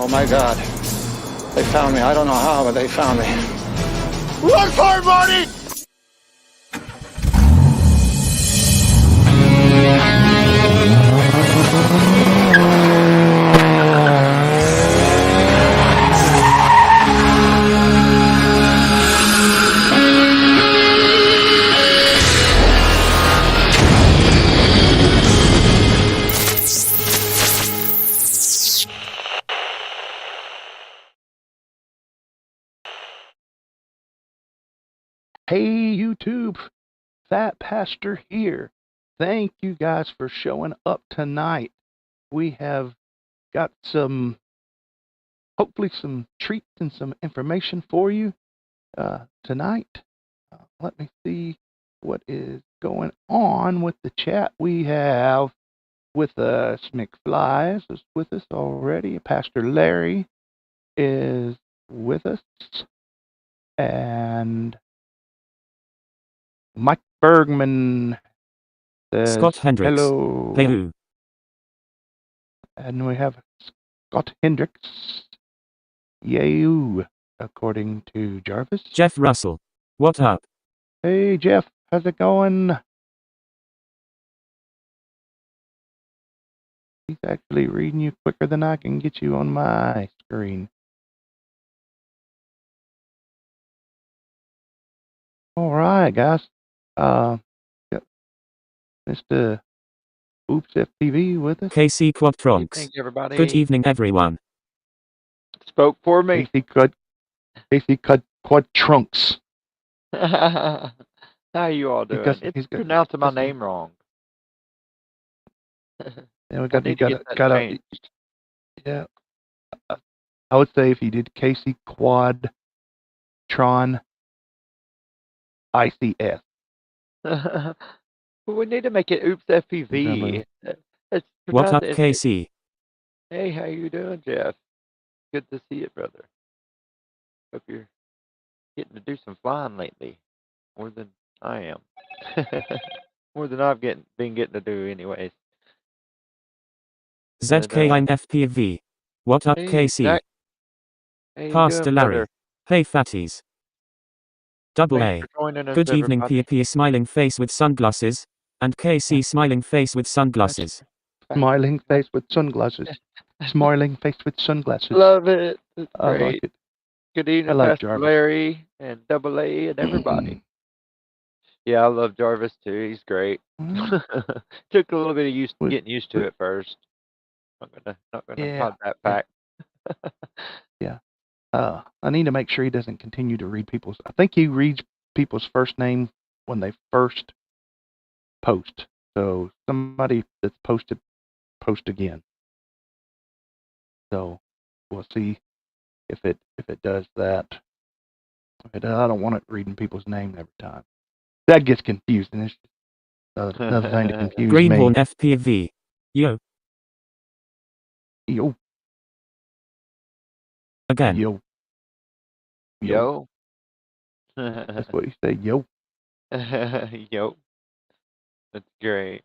Oh my God. They found me. I don't know how, but they found me. Run for it, Marty! Hey YouTube, Fat Pastor here. Thank you guys for showing up tonight. We have got hopefully some treats and some information for you tonight. Let me see what is going on with the chat. We have with us McFlies is with us already. Pastor Larry is with us, and Mike Bergman says, Scott Hendricks. hello. Hey. And we have Scott Hendricks. Yay, according to Jarvis. Jeff Russell. What up? Hey, Jeff. How's it going? He's actually reading you quicker than I can get you on my screen. All right, guys. Got Mr. Oops FTV with us. KC Quadtronks. Thank you, everybody. Good evening, everyone. Spoke for me. KC Quad Trunks. How you all doing? It's pronouncing my name wrong. Yeah, we got yeah. I would say if you did KC Quad Tron ICS. We need to make it Oops FPV. What up, KC? Hey, how you doing, Jeff? Good to see you, brother. Hope you're getting to do some flying lately, more than I am. More than I've been getting to do, anyways. ZK9 FPV. What up, hey, KC? Pastor Larry. Brother? Hey, fatties. Double Thanks A. for Good evening, everybody. Pia smiling face with sunglasses, and KC smiling face with sunglasses. Smiling face with sunglasses. Smiling face with sunglasses. Love it. It's I great. like it. Good evening, Pastor Larry and Double A and everybody. Yeah, I love Jarvis too. He's great. Took a little bit of getting used to it first. Not gonna hide that fact. Yeah. I need to make sure he doesn't continue to read people's. I think he reads people's first name when they first post. So somebody that's posted, post again. So we'll see if it does that. I don't want it reading people's name every time. That gets confusing. It's another thing to confuse Greenhorn me. FPV. Yo. Yo. Again. Yo. Yo. That's what you say. Yo. Yo. That's great.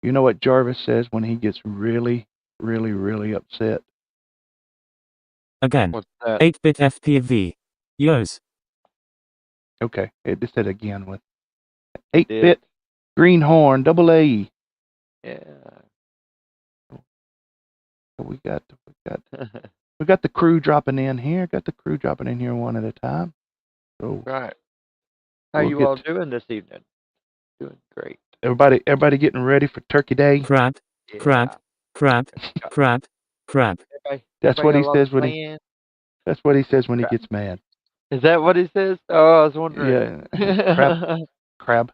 You know what Jarvis says when he gets really, really, really upset? Again. What's that? 8-bit FPV. Yo's. Okay, it just said again with 8-bit Greenhorn Double A. Yeah. We got the crew dropping in here. Got the crew dropping in here one at a time. So right. How you all doing this evening? Doing great. Everybody getting ready for Turkey Day. Crab. That's what he says when he. That's what he says when he gets mad. Is that what he says? Oh, I was wondering. Yeah. Crab.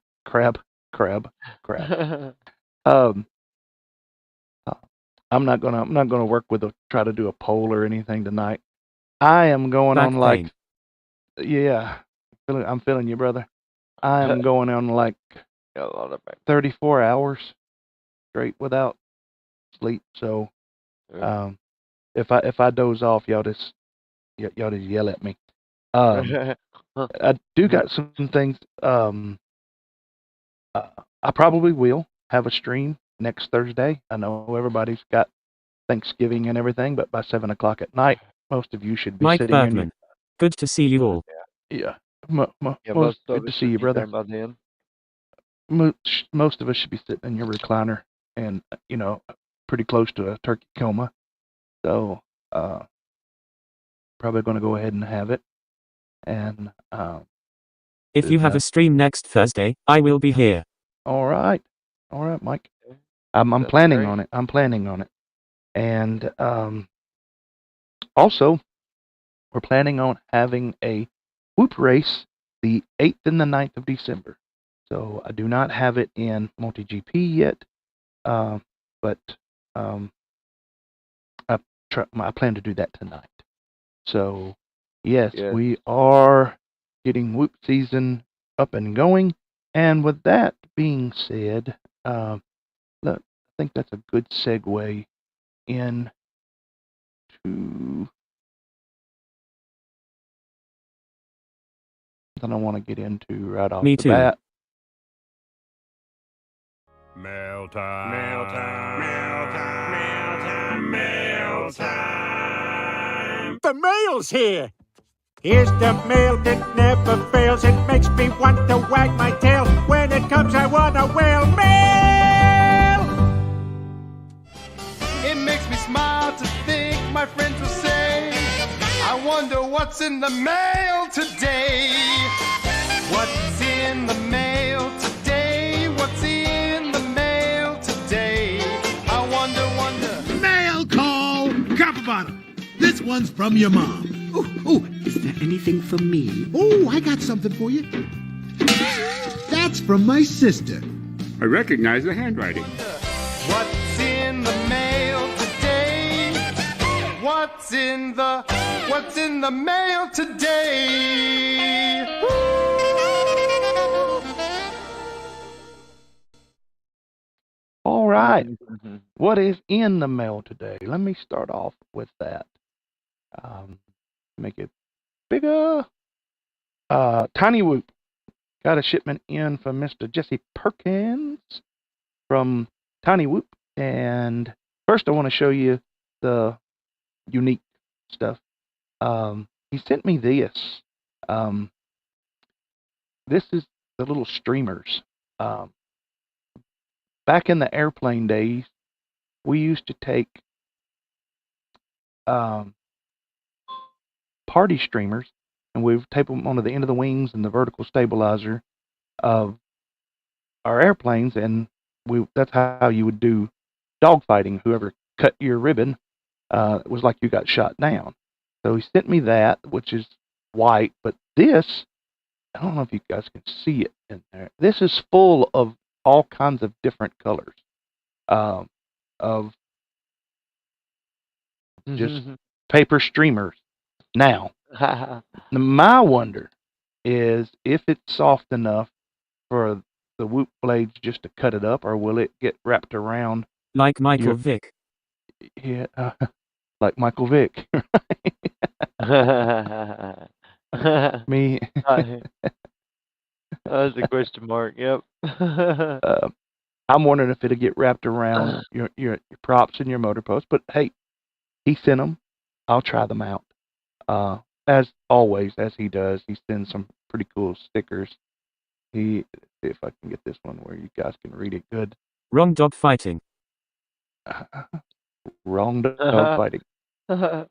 I'm not gonna work with try to do a poll or anything tonight. I am going on like, yeah, I'm feeling you, brother. I am going on like 34 hours straight without sleep. So, if I doze off, y'all just yell at me. I do got some things. I probably will have a stream next Thursday. I know everybody's got Thanksgiving and everything, but by 7 o'clock at night, most of you should be Mike sitting in Bergman. Good to see you all. Yeah. Yeah, Most most of good to us see should you, be there brother. by then. Most of us should be sitting in your recliner and, pretty close to a turkey coma. So, probably going to go ahead and have it. And, If you have a stream next Thursday, I will be here. All right, Mike. I'm That's planning great. on it. I'm planning on it. And also, we're planning on having a whoop race the 8th and the 9th of December. So I do not have it in MultiGP yet, but I plan to do that tonight. So, yes, we are getting whoop season up and going. And with that being said, I think that's a good segue into something I want to get into right off Me the too. bat. Mail time. Mail time. Mail time. Mail time. Mail time. The mail's here. Here's the mail that never fails. It makes me want to wag my tail. When it comes, I want a whale. Mail! It makes me smile to think my friends will say, I wonder what's in the mail today. What's in the mail today? What's in the mail today? I wonder. Mail call! Copper bottom. This one's from your mom. Oh, is there anything for me? Oh, I got something for you. That's from my sister. I recognize the handwriting. What's in the mail today? What's in the mail today? All right. What is in the mail today? Let me start off with that. Make it bigger. TinyWhoop got a shipment in from Mr. Jesse Perkins from TinyWhoop. And first I want to show you the unique stuff. He sent me this. This is the little streamers. Back in the airplane days, we used to take party streamers and we would tape them onto the end of the wings and the vertical stabilizer of our airplanes, and that's how you would do dogfighting. Whoever cut your ribbon, it was like you got shot down. So he sent me that, which is white, but this, I don't know if you guys can see it in there. This is full of all kinds of different colors of just paper streamers. Now, my wonder is if it's soft enough for the whoop blades just to cut it up, or will it get wrapped around like Michael Vick? Yeah, like Michael Vick. Me. That's a question mark. Yep. I'm wondering if it'll get wrapped around your props and your motor posts. But hey, he sent them. I'll try them out. As always, as he does, he sends some pretty cool stickers. See if I can get this one where you guys can read it good. Wrong dog fighting. Wrong dog fighting. The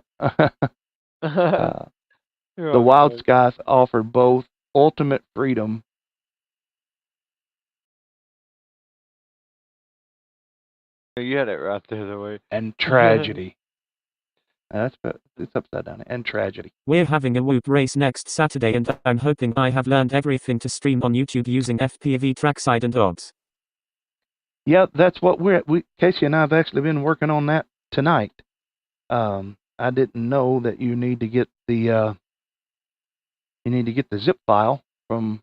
Wild Skies offer both ultimate freedom You had it right there, the way. And tragedy. It's upside down. And tragedy. We're having a whoop race next Saturday, and I'm hoping I have learned everything to stream on YouTube using FPV trackside and odds. Yeah, that's what Casey and I have actually been working on that tonight. I didn't know that you need to get the zip file from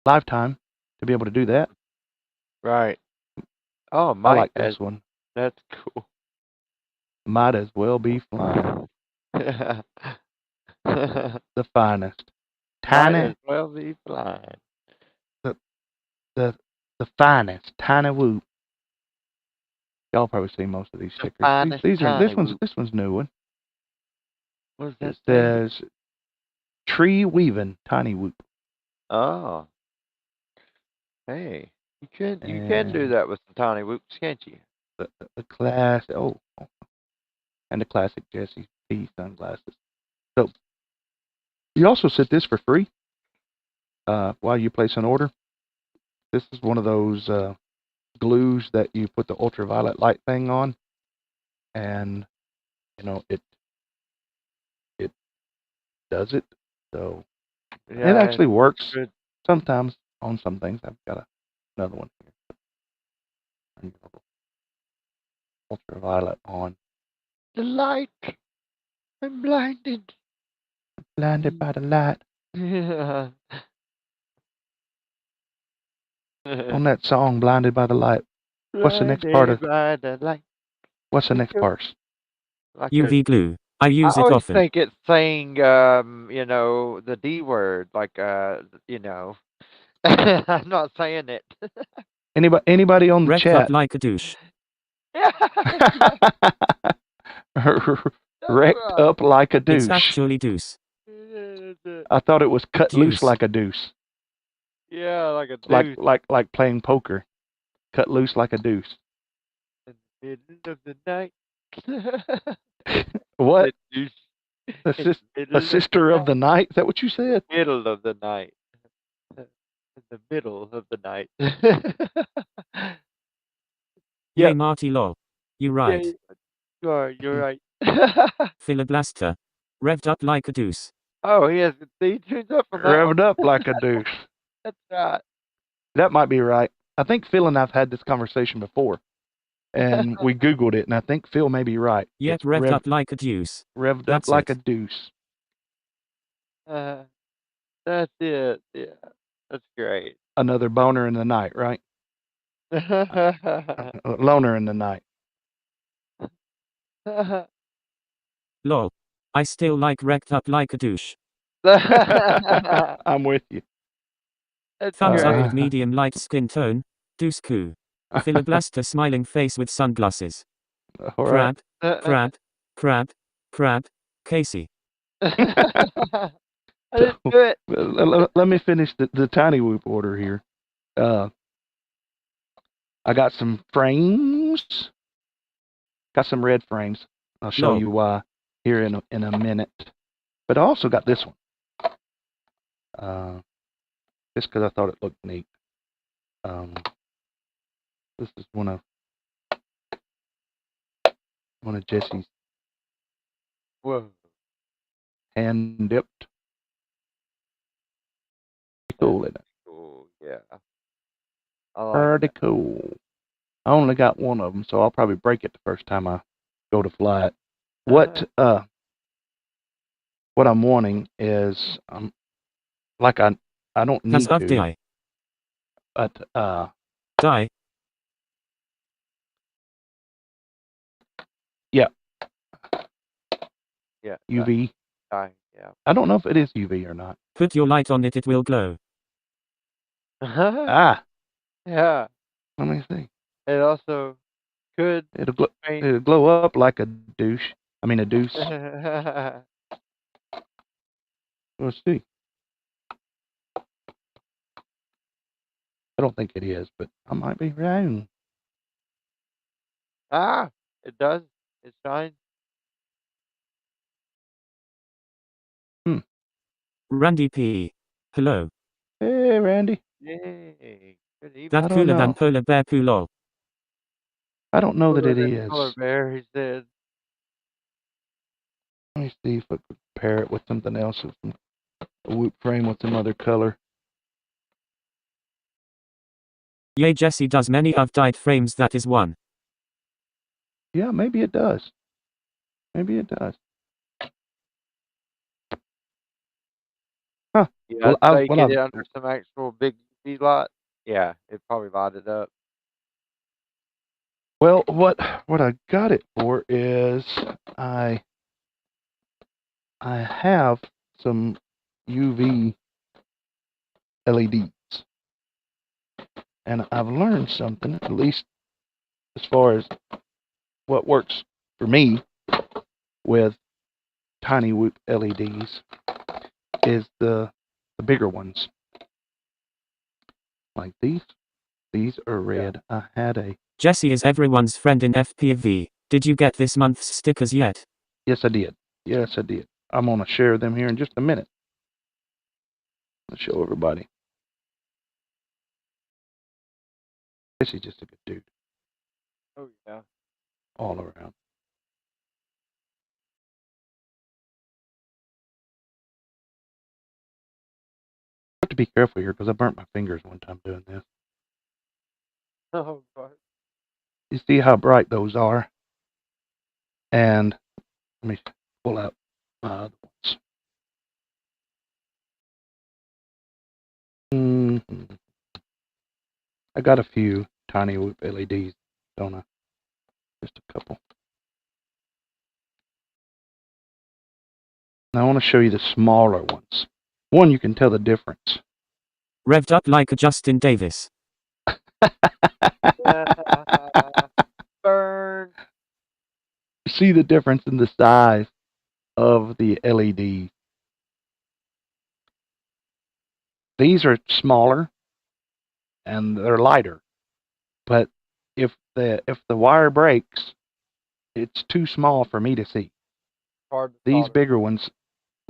Lifetime to be able to do that. Right. Oh, Mike, I like this one. That's cool. Might as well be flying. The finest. Might as well be flying. The The finest TinyWhoop. Y'all probably see most of these stickers. These are this one's new one. What's that? It says tree weaving TinyWhoop. Oh. Hey, you can do that with some TinyWhoops, can't you? The class and the classic Jesse P sunglasses. So you also set this for free while you place an order. This is one of those glues that you put the ultraviolet light thing on, and it does it. So Yeah, it actually works good. sometimes on some things. I've got another one here. Ultraviolet on. The light. I'm blinded. Blinded by the light. Yeah. On that song, Blinded by the Light. What's the next part of? By the light. What's the next part? Like UV glue. I use it always often. think it's saying, the D word, like, I'm not saying it. Anybody on the Wrecked chat? up like a douche. Wrecked up like a douche. It's actually deuce. I thought it was cut loose Deuce. like a deuce. Yeah, like a deuce. Like playing poker. Cut loose like a deuce. In the middle of the night. What? Deuce. A sister of the night? Is that what you said? Middle of the night. In the middle of the night. Yay, Marty lol. You right. Yeah, you're right. Philoblaster. Revved up like a deuce. Oh, he has he tunes up from that Revved one. up like a deuce. That's right. That might be right. I think Phil and I've had this conversation before. And we Googled it, and I think Phil may be right. Yet It's revved up like a deuce. Revved That's up like it. a deuce. That's it. Yeah. That's great. Another boner in the night, right? Loner in the night. Lol. I still like wrecked up like a douche. I'm with you. That's Thumbs up great. with medium light skin tone. Deuce coo. Philoblaster smiling face with sunglasses. All right. Crab. Casey. I didn't do it. Let me finish the TinyWhoop order here. I got some frames. Got some red frames. I'll show you why here in a minute. But I also got this one. Just because I thought it looked neat. This is one of Jesse's. Whoa. Hand dipped. Cool, isn't it? Cool, yeah. I like Pretty that. cool. I only got one of them, so I'll probably break it the first time I go to fly it. What I'm wanting is like I don't need to. But Die. Yeah. Yeah. UV. Die. Yeah. I don't know if it is UV or not. Put your light on it, it will glow. Ah. Yeah. Let me see. It also could. It'll glow up like a douche. I mean a deuce. Let's see. I don't think it is, but I might be wrong. It does. It shines. Randy P. Hello. Hey, Randy. Yay. Good evening. That cooler than polar bear poo lol. I don't know that it is. Polar bear, he said. Let me see if I could pair it with something else. A whoop frame with some other color. Yay, Jesse does many of dyed frames, that is one. Yeah, maybe it does. Maybe it does. Huh. Yeah, I'd get it under some actual big UV light. Yeah, it probably light it up. Well, what I got it for is I have some UV LEDs. and I've learned something, at least as far as what works for me with TinyWhoop LEDs, is the bigger ones. Like these. These are red. I had a... Jesse is everyone's friend in FPV. Did you get this month's stickers yet? Yes, I did. Yes, I did. I'm going to share them here in just a minute. I'll show everybody. Jesse's just a good dude. Oh, yeah. All around. I have to be careful here because I burnt my fingers one time doing this. Oh, God. You see how bright those are? And let me pull out my other ones. I got a few TinyWhoop LEDs, don't I? Just a couple. Now I want to show you the smaller ones. One, you can tell the difference. Revved up like a Justin Davis. Burn. See the difference in the size of the LEDs. These are smaller and they're lighter, but if the wire breaks, it's too small for me to see. Hard to These solder.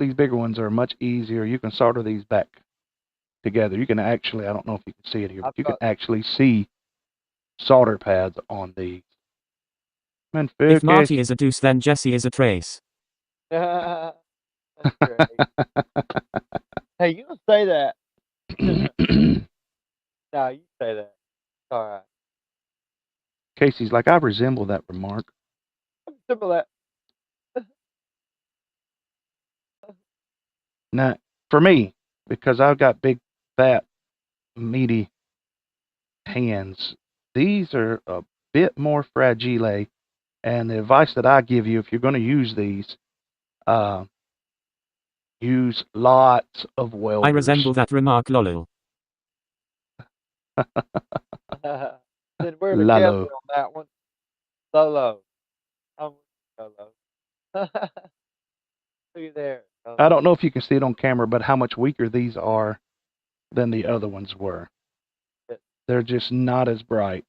bigger ones are much easier. You can solder these back together. You can actually, I don't know if you can see it here, but you can actually see solder pads on these. Man, If Marty is a deuce, then Jesse is a trace. That's great. Hey, you don't say that. No, you say that. All right. Casey's like, I resemble that remark. Simple that. Now, for me, because I've got big, fat, meaty hands, these are a bit more fragile. And the advice that I give you, if you're going to use these, use lots of welders. I resemble that remark, lol. Then we're together on that one. Solo. I'm solo. Look at there. I don't know if you can see it on camera, but how much weaker these are than the other ones were. They're just not as bright.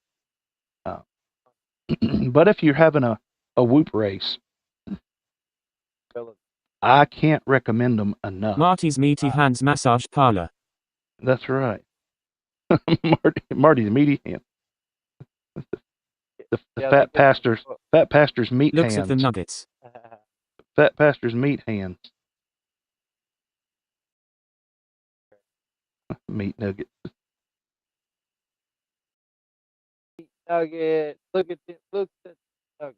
But if you're having a whoop race, I can't recommend them enough. Marty's meaty hands massage parlor. That's right. Marty's meaty hand. The fat pastor's meat Looks hands. at the nuggets. Fat pastor's meat hands. Meat nugget. Nugget. Look at nugget.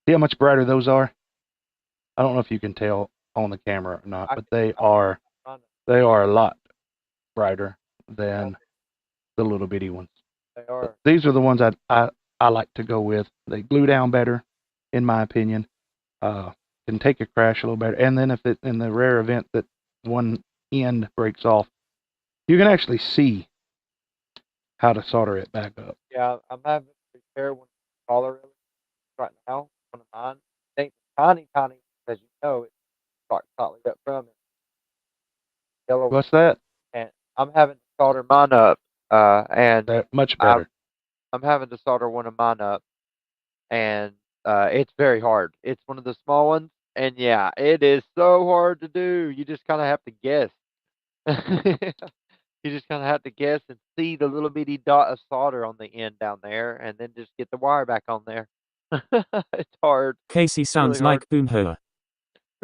See how much brighter those are? I don't know if you can tell on the camera or not, but they are a lot brighter than the little bitty ones. They are. These are the ones I like to go with. They glue down better, in my opinion. Can take a crash a little better. And then if it, in the rare event that one end breaks off, you can actually see how to solder it back up. Yeah, I'm having to repair one collar right now. One of mine. It ain't tiny, as you know. It's rock solid up from it. Yellow. What's that? And I'm having to solder mine up. And they're much better. I'm having to solder one of mine up, and it's very hard. It's one of the small ones, and yeah, it is so hard to do. You just kind of have to guess. You just kind of have to guess and see the little bitty dot of solder on the end down there, and then just get the wire back on there. It's hard. Casey sounds really like Boomhauer.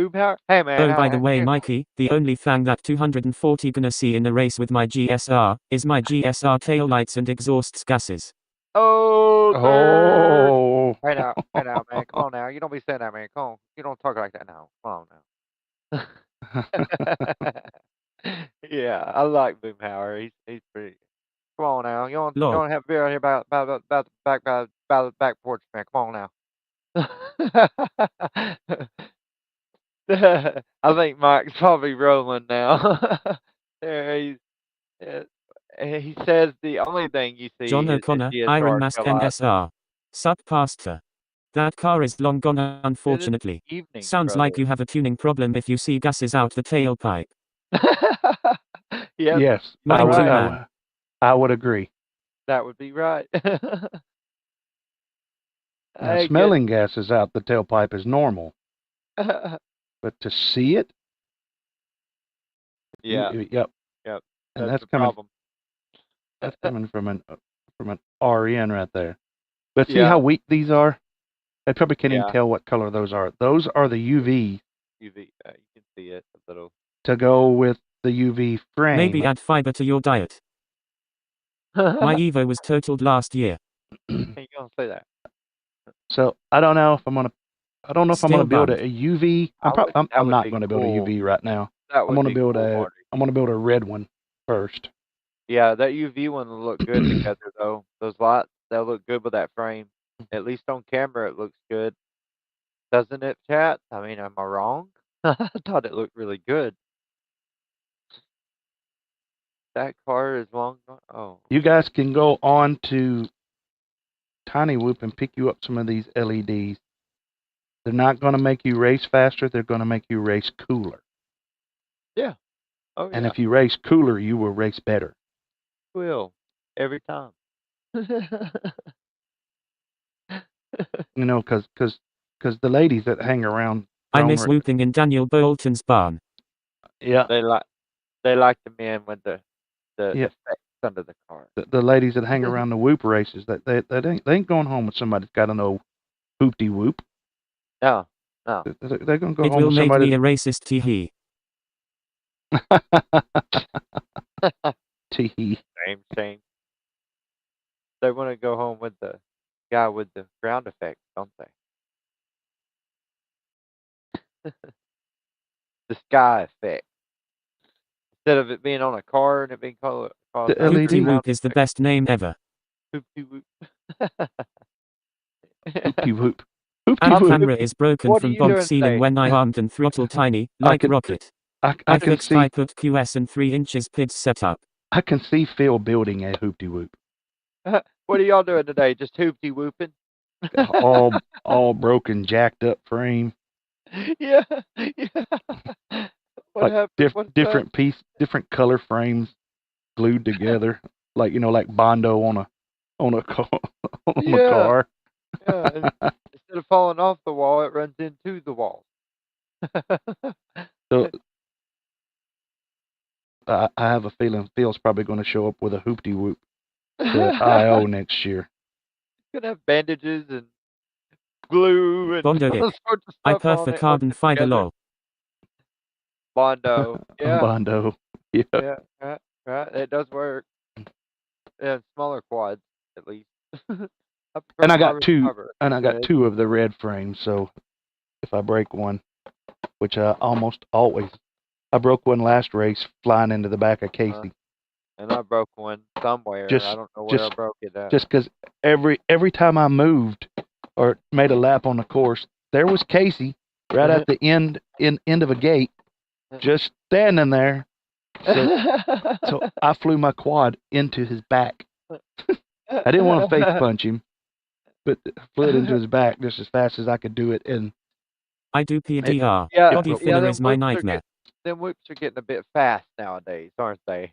Boomhauer? Hey, man. Oh, by the way, Mikey, the only thing that 240 gonna see in a race with my GSR is my GSR taillights and exhaust gases. Oh. Hey now, man. Come on now. You don't be saying that, man. Come on. You don't talk like that now. Come on now. Yeah, I like Boomhauer. He's pretty. Come on now. You don't have beer out here about the back porch, man. Come on now. I think Mike's probably rolling now. There He says the only thing you see John is O'Connor, the Iron GSR Mask tail light. NSR. Sup Pastor. That car is long gone unfortunately. Evening, Sounds like you have a tuning problem if you see gases out the tailpipe. Yep, Yes, Mine too, right. man. I would agree. That would be right. Now, Hey, smelling gases out the tailpipe is normal, good. but to see it, Yeah, yep, yep. and That's that's the coming problem. from an RN right there. But see Yeah, how weak these are? I probably can't even yeah. tell what color those are. Those are the UV UV, you can see it a little. to go with the UV frame. Maybe add fiber to your diet. My Evo was totaled last year. You don't say that. So I don't know if I'm gonna. I don't know if I'm Still gonna build bummed. a UV. I'm That would not be gonna build a cool. UV right now. That I'm would gonna be build cool, a. Marty. I'm gonna build a red one first. Yeah, that UV one will look good together though. Those lights, they'll look good with that frame. At least on camera, it looks good, doesn't it, chat? I mean, am I wrong? I thought it looked really good. That car is long gone. Oh, You guys can go on to TinyWhoop and pick you up some of these LEDs. They're not going to make you race faster. They're going to make you race cooler. yeah. Oh, And yeah. if you race cooler, you will race better. Will every time. You know, because the ladies that hang around. I miss whooping in Daniel Bolton's barn. Yeah. They like the men with the Yeah. effects under the car. The ladies that hang around the whoop races, they ain't going home with somebody that's got an old hoopty whoop. No, no. They're going to go It home will with make somebody. me a racist, tee-hee. Tee. Same. They want to go home with the guy with the ground effect, don't they? The sky effect. Instead of it being on a car and it being called The LED TinyWhoop is the best name ever. Hoopty whoop. Hoopty whoop. Our Hoopty whoop. camera is broken What are from you bog doing sealing today? when I armed and throttle Tiny, like rocket. I I can fixed see. I put QS and 3 inches PIDs setup. I can see Phil building a hoopty whoop. What are y'all doing today? Just hoopty whooping? all broken, jacked up frame. Yeah. What Like happened? different color frames glued together, like like Bondo on a car. Yeah. car. Yeah. And instead of falling off the wall, it runs into the wall. So I have a feeling Phil's probably going to show up with a hoopty whoop to IO next year. Gonna have bandages and glue and Bondo all it. sorts of I stuff perf on for it. carbon fiber together. lol. Bondo. Yeah. Bondo. Yeah. Yeah. Right. It does work. Yeah, smaller quads at least. And I got carbon two. fiber. And I got two of the red frames. So if I break one, which I almost always, I broke one last race flying into the back of Casey. And I broke one somewhere. I don't know where I broke it at. Just because every time I moved or made a lap on the course, there was Casey right at the end of a gate, just standing there. So I flew my quad into his back. I didn't want to face punch him, but I flew it into his back just as fast as I could do it. And I do PDR. Yeah, Body filler is my nightmare. Them whoops are getting a bit fast nowadays, aren't they?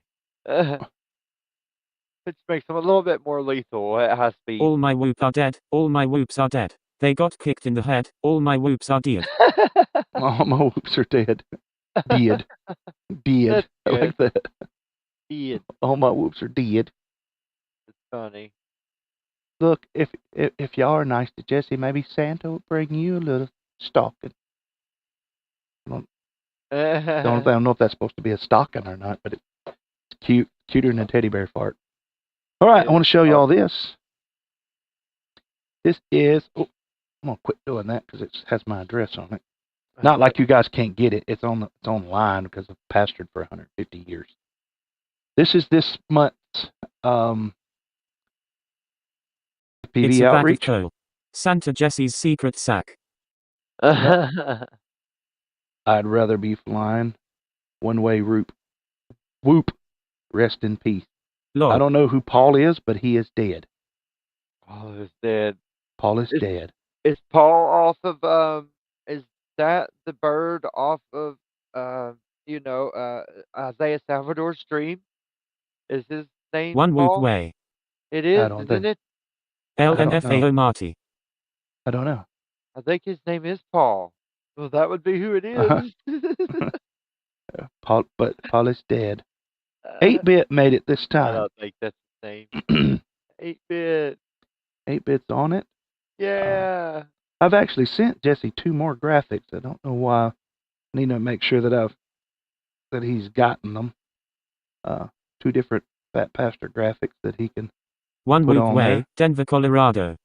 Which makes them a little bit more lethal at high speed. All my whoop are dead. All my whoops are dead. They got kicked in the head. All my whoops are dead. all my whoops are dead. Dead. That's I like that. Dead. All my whoops are dead. It's funny. Look, if y'all are nice to Jesse, maybe Santa will bring you a little stocking. I don't know if that's supposed to be a stocking or not, but it's cuter than a teddy bear fart. All right, I want to show you all this. This is. Oh, I'm gonna quit doing that because it has my address on it. Not like you guys can't get it. It's online because I've pastored for 150 years. This is this month's PV it's a outreach. bag of coal. Santa Jesse's secret sack. I'd rather be flying. One-way whoop. Rest in peace. Lol. I don't know who Paul is, but he is dead. Paul is dead. Paul is dead. Is Paul off of is that the bird off of Isaiah Salvador's dream? Is his name One Whoop Paul? Way. It I is, don't isn't think. it? LMFAO Marty. I don't know. I think his name is Paul. Well, that would be who it Uh-huh. is. But Paul is dead. 8-bit made it this I time. don't think that's his name. 8-bit. 8-bit's on it. Yeah. I've actually sent Jesse 2 more graphics. I don't know why. I need to make sure that he's gotten them. 2 different Fat Pastor graphics that he can One put Whoop on Way, there. Denver, Colorado.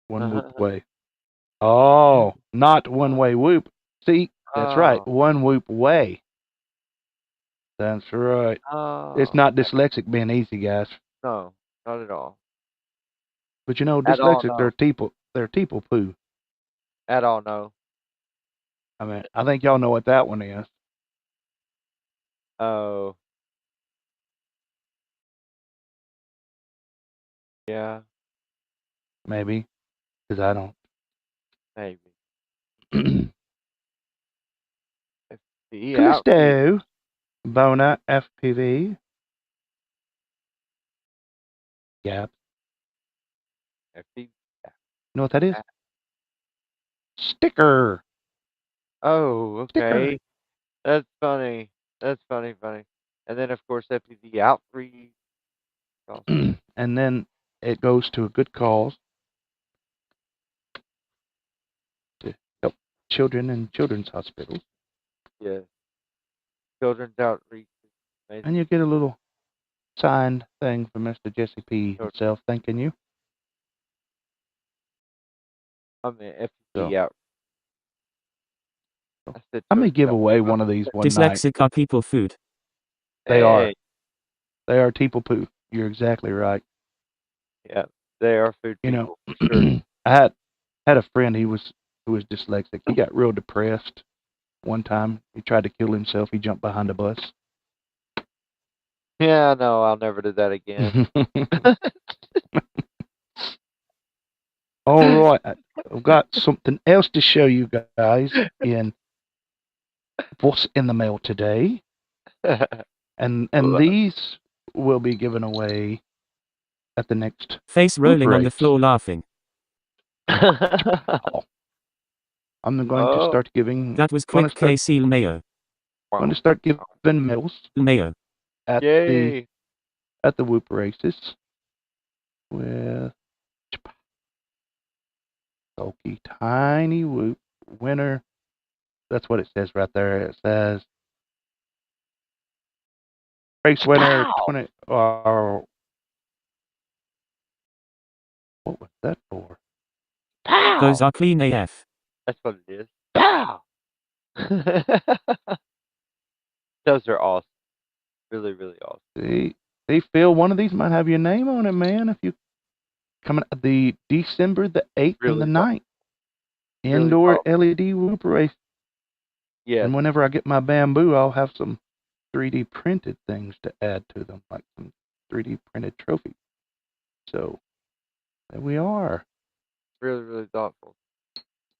One Whoop Way. Oh, not One Way Whoop. See, that's right. One Whoop Way. That's right. It's not dyslexic being easy, guys. No, not at all. But you know, At all, dyslexic, no. they're people poo. At all, no. I mean, I think y'all know what that one is. Oh. Yeah, Maybe, because I don't. maybe. FP out. Callisto, Bona, FPV. Gap. FP. You know what that is? Sticker. Oh, okay. Sticker. That's funny. That's funny. And then, of course, FPV out 3. And then it goes to a good cause to help children in children's hospitals. Yeah. Children's outreach. And you get a little signed thing from Mr. Jesse P. himself thanking you. I mean, FPV out. I may give away one of these one night. Dyslexic are people food. They are. They are people poo. You're exactly right. Yeah, they are food people. You know, Sure. I had a friend who was dyslexic. He got real depressed one time. He tried to kill himself. He jumped behind a bus. Yeah, no, I'll never do that again. All right, I've got something else to show you guys in what's in the mail today, and these will be given away at the next face rolling on the floor laughing. I'm going to start giving. That was quick. K. Seal Mayo. I'm going to start giving medals. Mayo. At the Whoop races with Bulky TinyWhoop winner. That's what it says right there. It says race winner 20. What was that for? Pow! Those are clean AF. That's what it is. Pow! Those are awesome. Really, really awesome. See, Phil, one of these might have your name on it, man. If you come the December the 8th and the 9th. Indoor LED Whoop race. Yeah. And whenever I get my bamboo, I'll have some 3D printed things to add to them, like some 3D printed trophies. So there we are. Really, really thoughtful.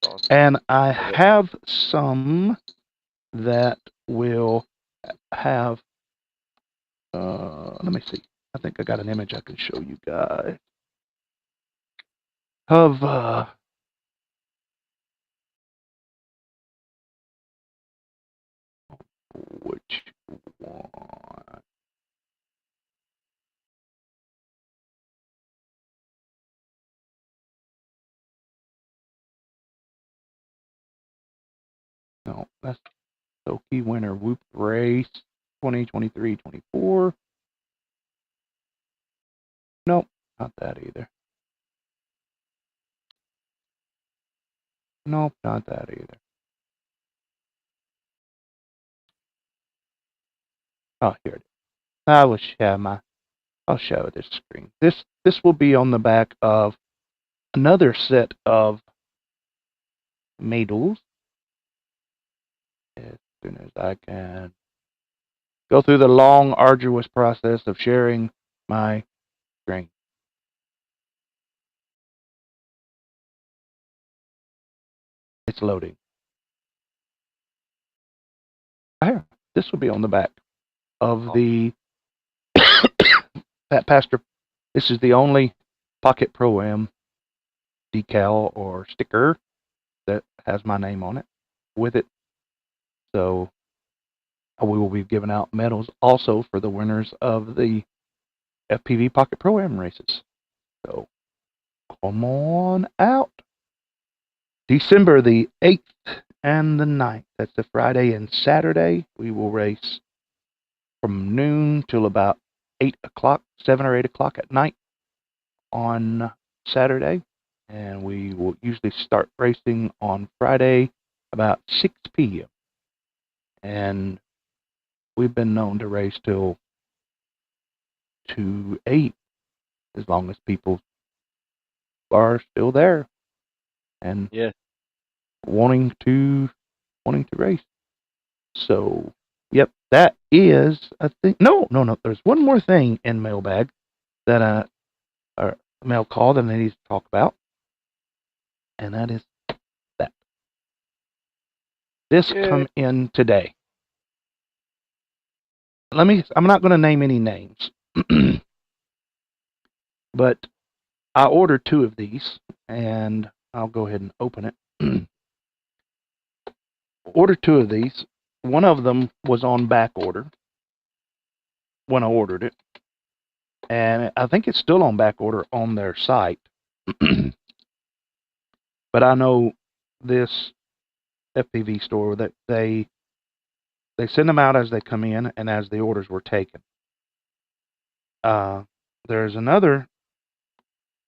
Awesome. And I have some that will have. Let me see. I think I got an image I can show you guys of which one? No, that's Soki winner Whoop race 2023-24. Nope, not that either. Nope, not that either. Oh, here it is. I'll show this screen. This will be on the back of another set of medals. As soon as I can go through the long, arduous process of sharing my screen. It's loading. Here, this will be on the back of the Fat Pastor. This is the only Pocket Pro-Am decal or sticker that has my name on it with it. So we will be giving out medals also for the winners of the FPV Pocket Pro-Am races. So come on out. December the 8th and the 9th. That's the Friday and Saturday. We will race from noon till about 8 o'clock, 7 or 8 o'clock at night on Saturday. And we will usually start racing on Friday about 6 p.m. And we've been known to race till 2, 8, as long as people are still there and wanting to race. So, yep, that is a thing. No. There's one more thing in mailbag that or mail call that I need to talk about, and that is that this come in today. I'm not going to name any names, but I ordered 2 of these, and I'll go ahead and open it. Ordered 2 of these. One of them was on back order when I ordered it, and I think it's still on back order on their site. But I know this FPV store that they send them out as they come in and as the orders were taken. There's another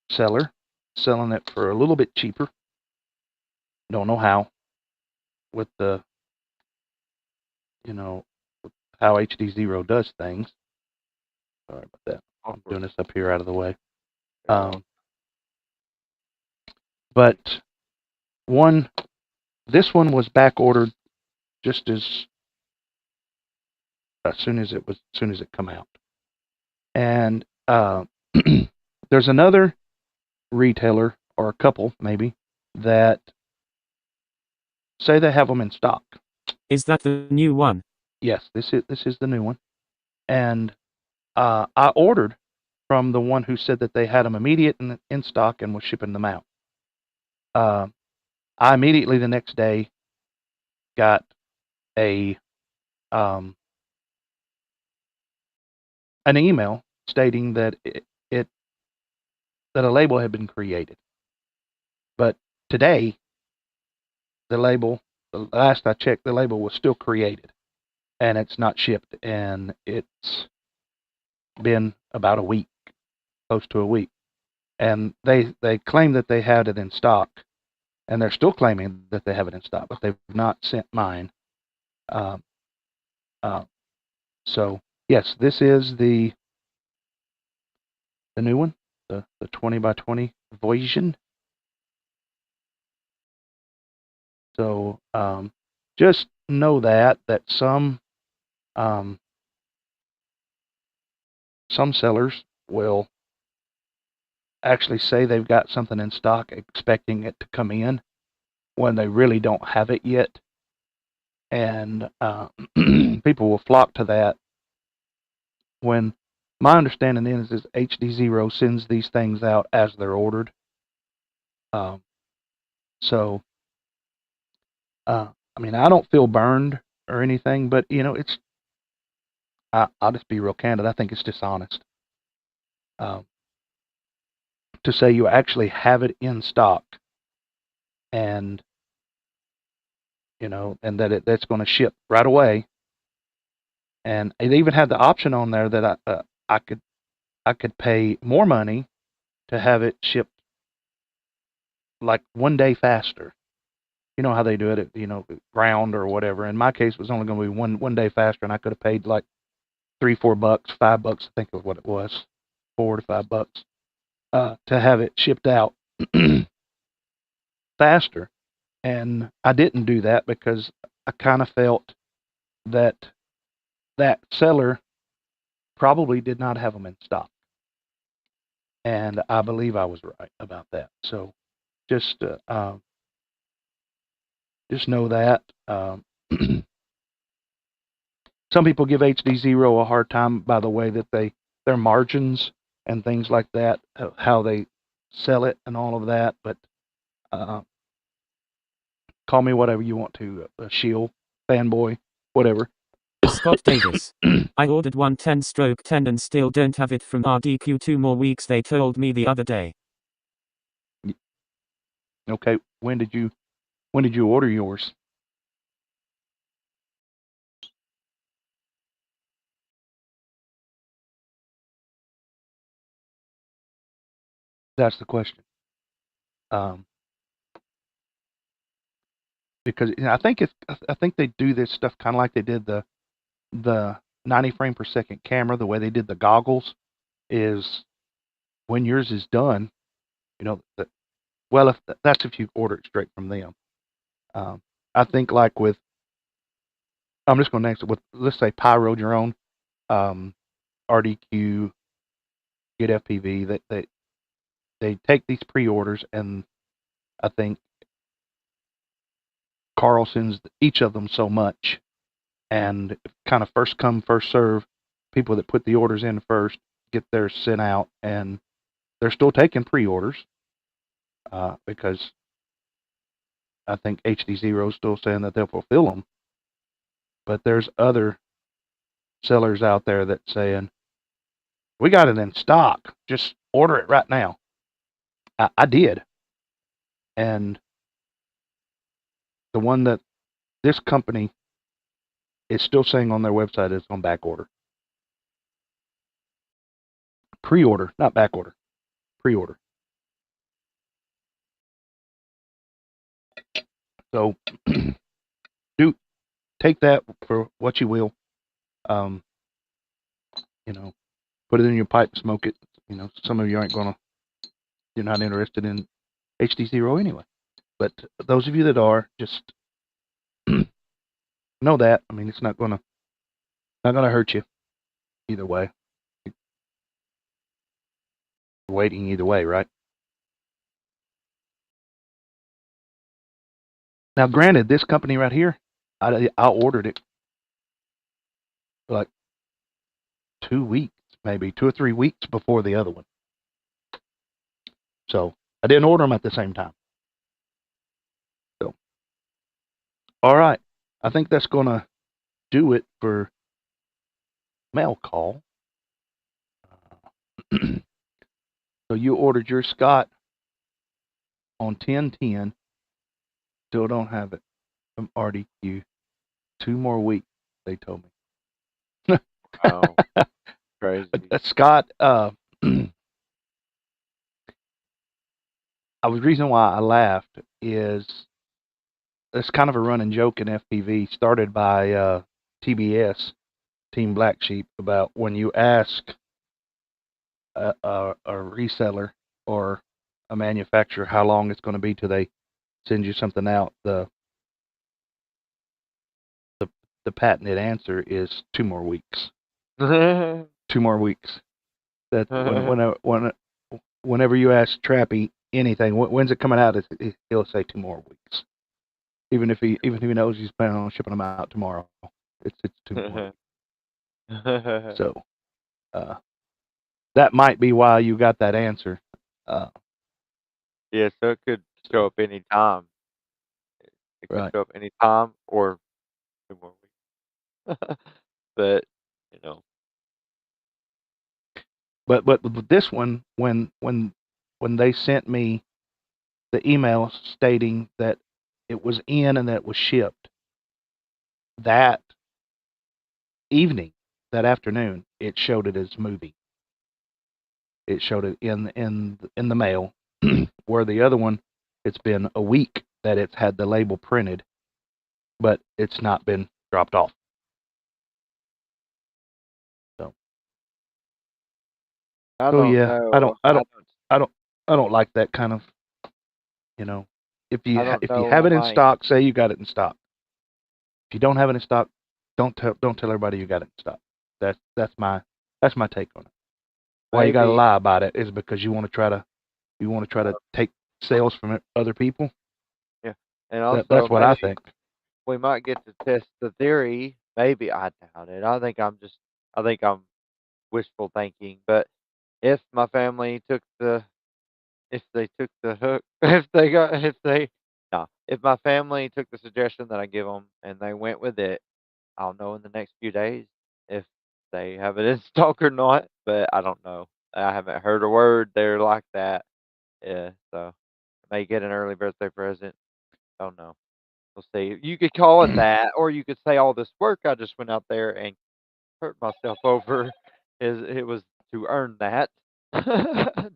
seller selling it for a little bit cheaper. Don't know how. With the, how HD Zero does things. Sorry about that. I'm doing this up here out of the way. But this one was back ordered just as soon as it come out. And there's another retailer, or a couple maybe, that say they have them in stock. Is that the new one? Yes, this is the new one. And I ordered from the one who said that they had them immediate in stock and was shipping them out. I immediately the next day got an email stating that that a label had been created. But today, the last I checked, the label was still created, and it's not shipped, and it's been about a week, close to a week. And they claim that they had it in stock, and they're still claiming that they have it in stock, but they've not sent mine. So yes, this is the new one, the 20x20 Voisin. So just know that some sellers will actually say they've got something in stock, expecting it to come in when they really don't have it yet, and people will flock to that. When my understanding is HD Zero sends these things out as they're ordered. So I mean, I don't feel burned or anything, but it's. I'll just be real candid. I think it's dishonest to say you actually have it in stock, and and that's going to ship right away. And it even had the option on there that I could pay more money to have it shipped like 1 day faster. You know how they do it, ground or whatever. In my case, it was only going to be one day faster, and I could have paid like $3, $4, $5, I think of what it was, $4 to $5, to have it shipped out faster. And I didn't do that because I kind of felt that that seller probably did not have them in stock. And I believe I was right about that. So just know that. Some people give HD0 a hard time by the way that their margins and things like that, how they sell it and all of that. But call me whatever you want to, a shield, fanboy, whatever. Scott Davis. I ordered one 10/10 and still don't have it from RDQ. 2 more weeks, they told me the other day. Okay, when did you order yours? That's the question. Because I think they do this stuff kind of like they did the 90 frame per second camera. The way they did the goggles is when yours is done, well, if you order it straight from them. I think like with, I'm just going to next with, let's say Pyro Drone, RDQ, Get FPV, that they take these pre-orders, and I think Carl sends each of them so much, and kind of first come, first serve. People that put the orders in first get theirs sent out, and they're still taking pre-orders because I think HD0 is still saying that they'll fulfill them. But there's other sellers out there that saying, we got it in stock, just order it right now. I did. And the one that this company is still saying on their website is on back order. Pre-order, not back order. Pre-order. So do take that for what you will. Put it in your pipe, smoke it. Some of you you're not interested in HD0 anyway. But those of you that are, just know that. I mean, it's not gonna hurt you either way. You're waiting either way, right? Now, granted, this company right here, I ordered it like 2 weeks, maybe 2 or 3 weeks before the other one. So I didn't order them at the same time. So, all right, I think that's gonna do it for mail call. So you ordered your Scott on 10/10. Still don't have it from RDQ. 2 more weeks, they told me. Wow. Crazy. Scott, the reason why I laughed is it's kind of a running joke in FPV, started by TBS, Team Black Sheep, about when you ask a reseller or a manufacturer how long it's going to be till they send you something out, the patented answer is 2 more weeks. 2 more weeks. That whenever you ask Trappy anything, when's it coming out? He'll say 2 more weeks. Even if he knows he's planning on shipping them out tomorrow, it's 2 more weeks. So that might be why you got that answer. Yeah, so it could show up any time. It could Right. show up any time or 2 more weeks. But But this one, when they sent me the email stating that it was in and that it was shipped, that evening, that afternoon, it showed it as moving. It showed it in the mail, where the other one, it's been a week that it's had the label printed, but it's not been dropped off. So I don't know. I don't like that kind of, if you I don't if you know have it in why. stock, say you got it in stock. If you don't have it in stock, don't tell everybody you got it in stock. That's my take on it. Why you gotta Maybe. lie about it is because you want to try to take sales from other people. Yeah. And also, That's what I maybe think. we might get to test the theory. Maybe I doubt it. I think I'm wishful thinking. But if my family took if they took the hook, if my family took the suggestion that I give them and they went with it, I'll know in the next few days if they have it in stock or not. But I don't know. I haven't heard a word there like that. Yeah, so I may get an early birthday present. Don't know. We'll see. You could call it that, or you could say all this work I just went out there and hurt myself over is it was to earn that.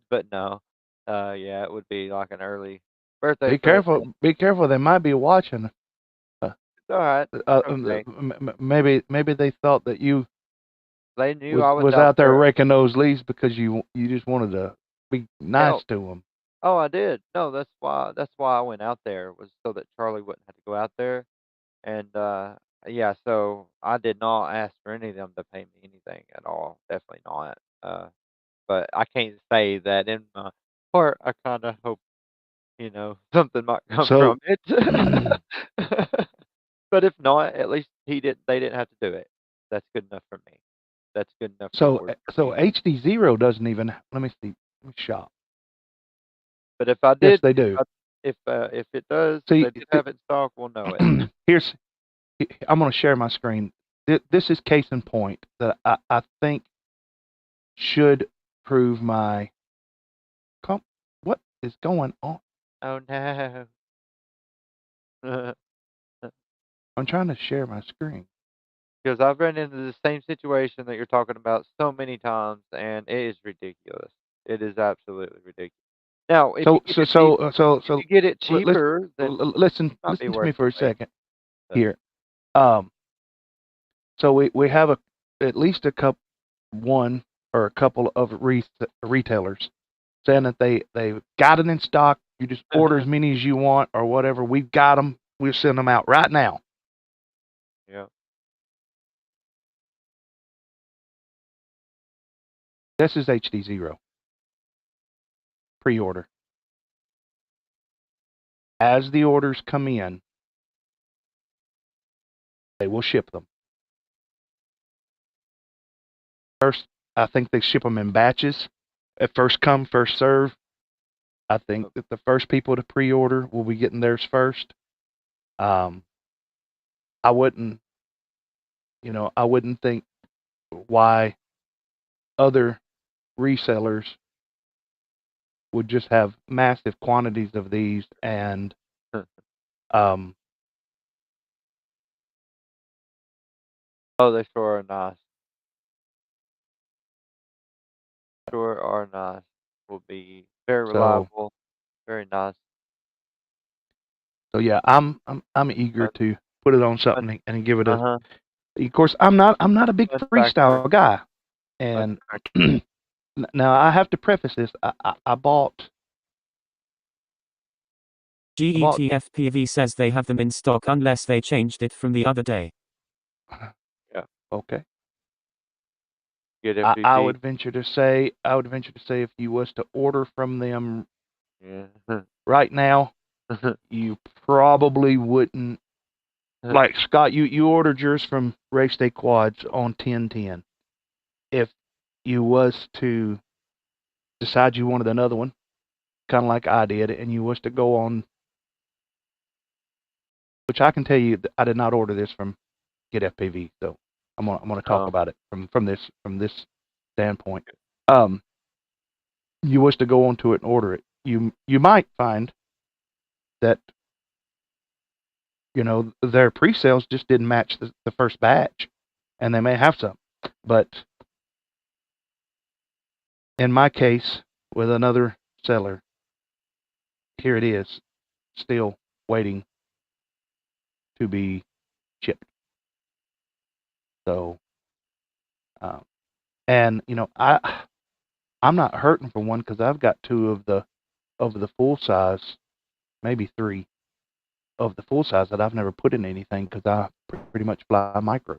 But no. Yeah, it would be like an early birthday Be present. careful. Be careful. They might be watching. It's all right. Okay. Maybe they thought that you They knew I was was out out there there. raking those leaves because you just wanted to be nice No. to them. Oh, I did. No, that's why I went out there was so that Charlie wouldn't have to go out there. And yeah, so I did not ask for any of them to pay me anything at all. Definitely not. But I can't say that in my heart. I kind of hope something might come So from it. But if not, at least they didn't have to do it. That's good enough for me. That's good enough reward for me. HD0 doesn't even. Let me see. Let me shop. But if I Yes, did, they do. if it does, See, they did have it in stock, we'll know it. here's. I'm going to share my screen. This is case in point that I think should prove my. What is going on? Oh no. I'm trying to share my screen. Because I've run into the same situation that you're talking about so many times, and it is ridiculous. It is absolutely ridiculous. Now, if you So get so it cheap, so so if so you get it listen cheaper, then it listen might be to worth me the for a wait. second But here. So we have at least one or a couple of retailers saying that they've got it in stock. You just order as many as you want or whatever. We've got them. We'll send them out right now. yeah, This is HD0 pre-order. As the orders come in, they will ship them. First, I think they ship them in batches. At first come, first serve. I think that the first people to pre-order will be getting theirs first. I wouldn't, I wouldn't think why other resellers would just have massive quantities of these and um, oh, they sure are nice. Sure are nice. Will be very so reliable, very nice. yeah, I'm eager Fun, to put it on fun, something and give it a. uh-huh. Of course, I'm not a big Fun factory. freestyle guy, Fun and factory. now I have to preface this. I bought GETFPV says they have them in stock unless they changed it from the other day. Yeah. Okay. Get I FPV. would venture to say if you was to order from them Yeah. right now, you probably wouldn't. Like Scott, you ordered yours from Race Day Quads on 10/10. If you was to decide you wanted another one, kind of like I did, and you was to go on, which I can tell you, I did not order this from Get FPV, so I'm gonna talk Oh, about it from this standpoint. Um, you was to go onto it and order it, you might find that their pre-sales just didn't match the first batch, and they may have some, but in my case with another seller, here it is, still waiting to be shipped. So, and I'm not hurting for one because I've got two of the full size, maybe three of the full size that I've never put in anything because I pretty much fly micro.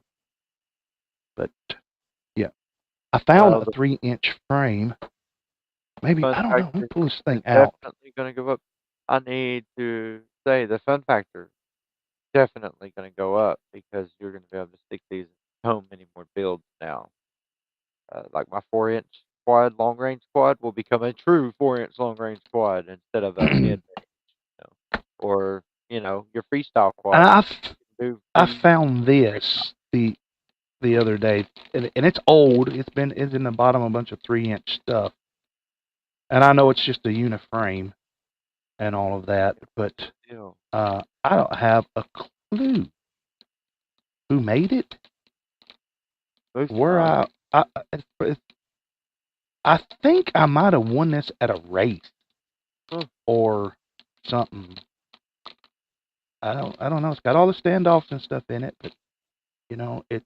But yeah, I found Well, a the 3-inch frame. Maybe fun I don't know. Let me factor pull this thing is out. definitely gonna go up. I need to say the fun factor definitely gonna go up because you're gonna be able to stick these in so many more builds now. Like my 4-inch quad, long range quad will become a true 4-inch long range quad instead of a mid range, or your freestyle And quad. I found this the other day, and it's old. It's in the bottom of a bunch of 3-inch stuff, and I know it's just a uniframe and all of that, but I don't have a clue who made it. Where I think I might have won this at a race or something. I don't know. It's got all the standoffs and stuff in it, but it.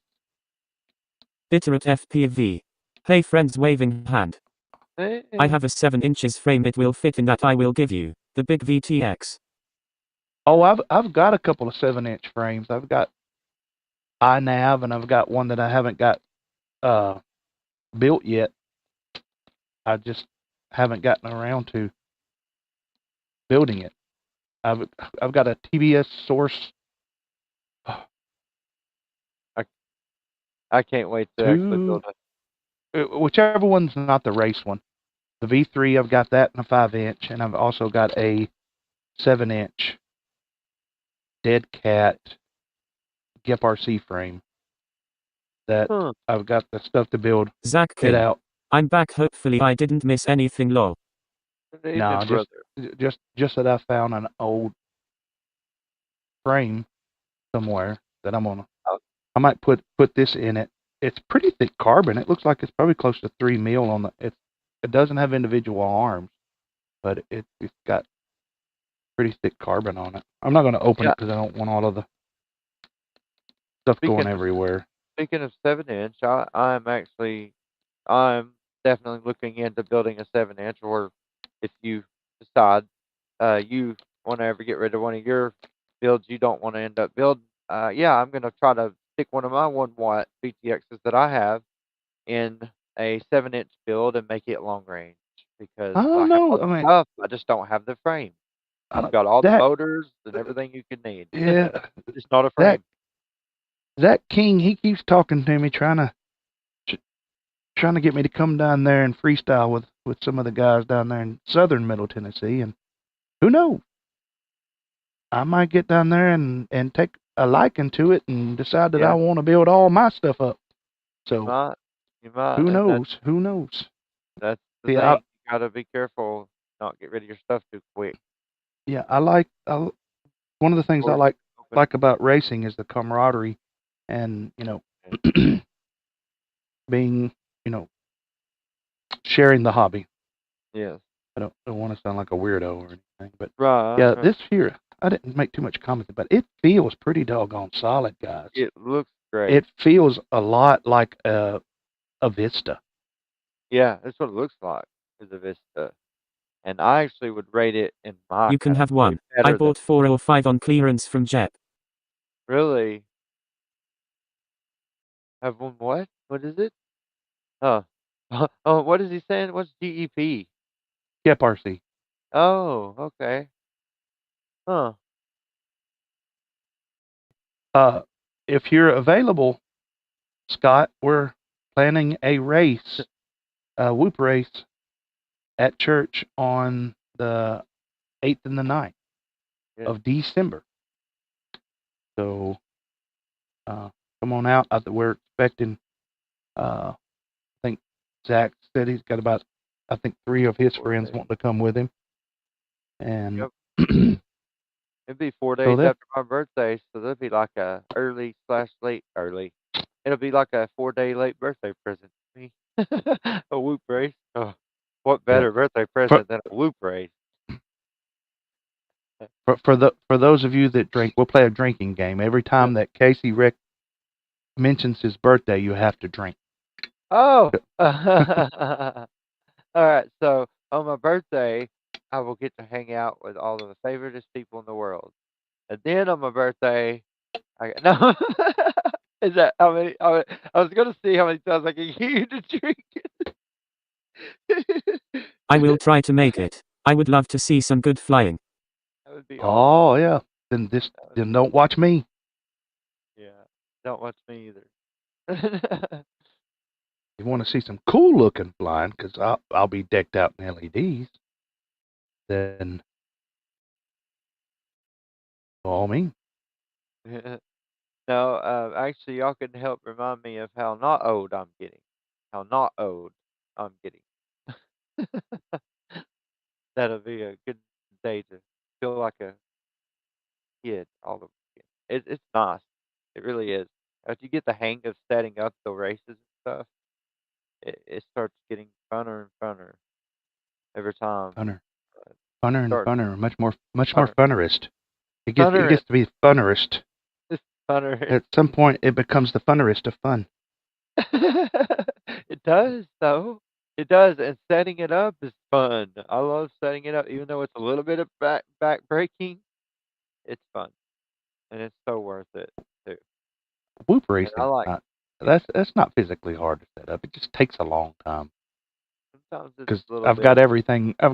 Bitter at FPV. Hey friends, waving hand. I have a 7 inches frame. It will fit in that. I will give you the big VTX. Oh, I've got a couple of 7-inch frames. I've got iNav, and I've got one that I haven't got built yet. I just haven't gotten around to building it. I've got a TBS source. I can't wait to actually build whichever one's not the race one. The V3, I've got that in a 5-inch, and I've also got a 7-inch Dead Cat GIP RC frame that I've got the stuff to build Zach it out. I'm back. Hopefully I didn't miss anything, lol. No, just that I found an old frame somewhere that I might put this in it. It's pretty thick carbon. It looks like it's probably close to 3 mil on it doesn't have individual arms, but it's got pretty thick carbon on it. I'm not going to open it because I don't want all of the stuff going everywhere. Speaking of 7-inch, I'm definitely looking into building a 7-inch, or if you decide you want to ever get rid of one of your builds you don't want to end up building, I'm going to try to stick one of my 1-watt VTXs that I have in a 7-inch build and make it long range, because I don't know. I mean, I just don't have the frame. I've got all the motors and everything you could need. Yeah, just not a frame. Zach King, he keeps talking to me, trying to get me to come down there and freestyle with some of the guys down there in southern Middle Tennessee, and who knows? I might get down there and take a liking to it and decide that I want to build all my stuff up. So you might. Who knows? Who knows? That's the thing. You gotta be careful, not get rid of your stuff too quick. Yeah, one of the things I like about racing is the camaraderie, and being sharing the hobby. Yes. I don't want to sound like a weirdo or anything, but right. This here, I didn't make too much comment, but it feels pretty doggone solid, guys. It looks great. It feels a lot like a Vista. Yeah, that's what it looks like, is a Vista. And I actually would rate it in my. You can have one. I bought 4 or 5 on clearance from Jep. Really? Have one what? What is it? Oh, what is he saying? What's GEP? GEP RC. Oh, okay. Huh. If you're available, Scott, we're planning a race, a whoop race at church on the 8th and the 9th of December. So come on out. We're expecting, I think Zach said he's got about, 3 of his friends wanting to come with him. And it'd be 4 days after my birthday, so that'd be like a early/late early. It'll be like a 4-day late birthday present to me. A whoop race. Oh, what better birthday present than a whoop race? For those of you that drink, we'll play a drinking game. Every time that Casey mentions his birthday, you have to drink. Oh. All right. So on my birthday, I will get to hang out with all of the favoriteest people in the world. And then on my birthday, no. Is that how many? I was gonna see how many times I can get you to drink it. I will try to make it. I would love to see some good flying. That would be awesome. Oh yeah. Then don't watch me. Yeah, don't watch me either. You want to see some cool looking flying, because I'll be decked out in LEDs. Then, by all means. No, actually, y'all can help remind me of how not old I'm getting. How not old I'm getting. That'll be a good day to feel like a kid all over again. It's nice. It really is. As you get the hang of setting up the races and stuff, it starts getting funner and funner every time. Funner, funner and Start funner, much more funner, funnerist. It funner, gets to be funnerist. it's funner. At some point, it becomes the funnerist of fun. It does, though. It does, and setting it up is fun. I love setting it up, even though it's a little bit of back breaking. It's fun, and it's so worth it too. Whoop And I racing, like. that's not physically hard to set up. It just takes a long time. Sometimes it's Because a little bit. I've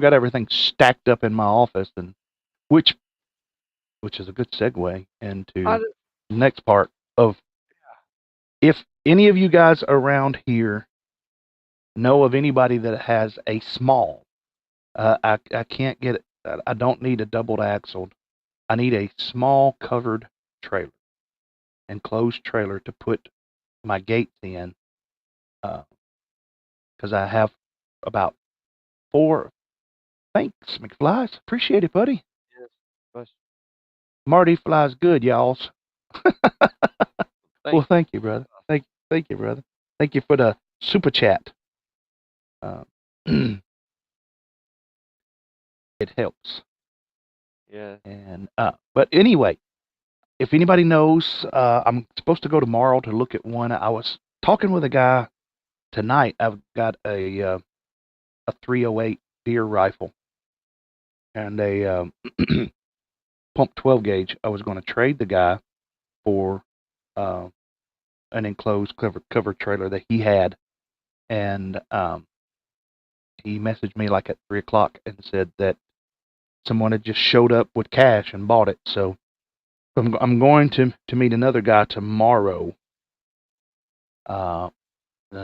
got everything stacked up in my office, and which is a good segue into the next part of, if any of you guys around here know of anybody that has a small, I can't get it. I don't need a doubled axled. I need a small covered trailer, enclosed trailer to put my gates in, because I have about 4. Thanks, McFlies. Appreciate it, buddy. Yes, but Marty flies good, y'all. Well, thank thank you, brother. Thank you, brother. Thank you for the super chat. It helps. yeah. And but anyway, if anybody knows, I'm supposed to go tomorrow to look at one. I was talking with a guy tonight. I've got a 308 deer rifle and a pump 12 gauge. I was going to trade the guy for an enclosed cover trailer that he had, and he messaged me like at 3 o'clock and said that someone had just showed up with cash and bought it. So I'm going to meet another guy tomorrow.